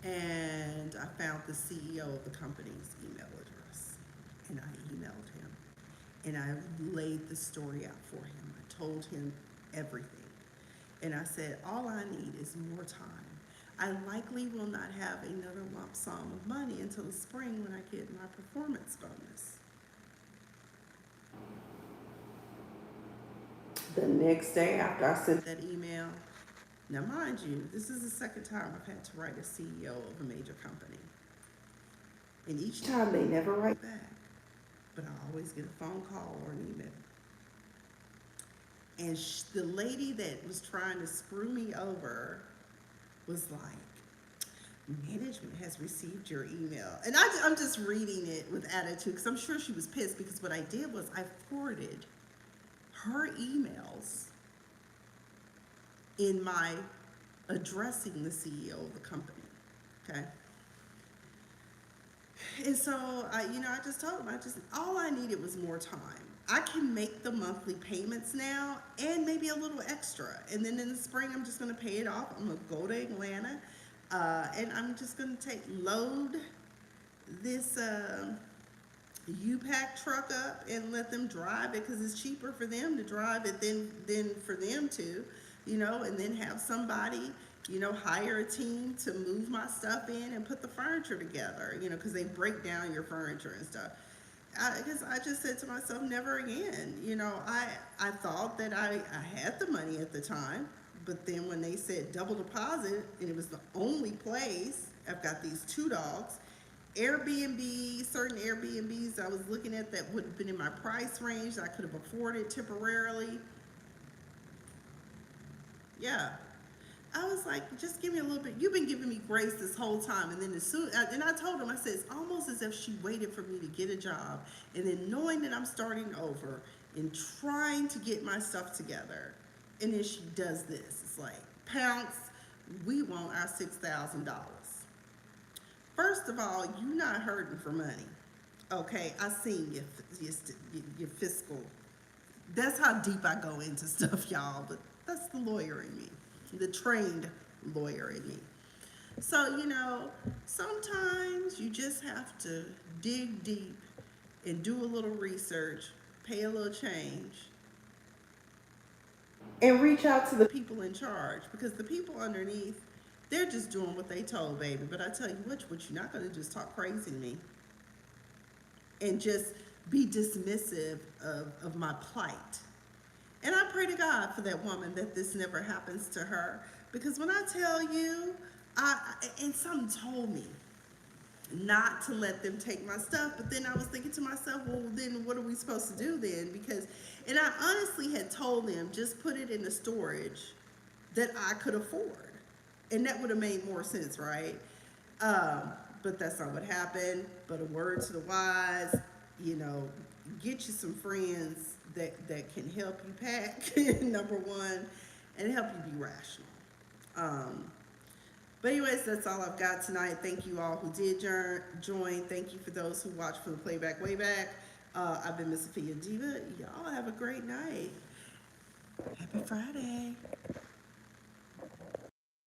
And I found the CEO of the company's email address. And I emailed him. And I laid the story out for him. I told him everything. And I said, all I need is more time. I likely will not have another lump sum of money until the spring when I get my performance bonus. The next day after I sent that email, now mind you, this is the second time I've had to write a CEO of a major company. And each time they never write back. but I always get a phone call or an email. And the lady that was trying to screw me over was like, management has received your email. And I'm just reading it with attitude because I'm sure she was pissed because what I did was I forwarded her emails in my addressing the CEO of the company. Okay. And so I just told him, all I needed was more time. I can make the monthly payments now and maybe a little extra. And then in the spring, I'm just going to pay it off. I'm going to go to Atlanta and I'm just going to load this U-Pack truck up and let them drive it because it's cheaper for them to drive it than for them to, and then have somebody, hire a team to move my stuff in and put the furniture together, because they break down your furniture and stuff. Because I just said to myself, never again. I thought that I had the money at the time, but then when they said double deposit, and it was the only place, I've got these 2 dogs, Airbnb, certain Airbnbs I was looking at that would have been in my price range that I could have afforded temporarily. Yeah. I was like, just give me a little bit. You've been giving me grace this whole time. And then and I told him, I said, it's almost as if she waited for me to get a job. And then knowing that I'm starting over and trying to get my stuff together. And then she does this. It's like, Pounce, we want our $6,000. First of all, you're not hurting for money. Okay, I seen your fiscal. That's how deep I go into stuff, y'all. But that's the lawyer in me, the trained lawyer in me. So, sometimes you just have to dig deep and do a little research, pay a little change, and reach out to the people in charge, because the people underneath, they're just doing what they told, baby. But I tell you what you're not going to just talk crazy to me and just be dismissive of my plight. And I pray to God for that woman that this never happens to her. Because when I tell you, and something told me not to let them take my stuff, but then I was thinking to myself, well, then what are we supposed to do then? And I honestly had told them, just put it in the storage that I could afford. And that would have made more sense, right? But that's not what happened. But a word to the wise, get you some friends that can help you pack, number one, and help you be rational. But anyways, that's all I've got tonight. Thank you all who did join. Thank you for those who watched for the playback way back. I've been Miss Sophia Diva. Y'all have a great night. Happy Friday.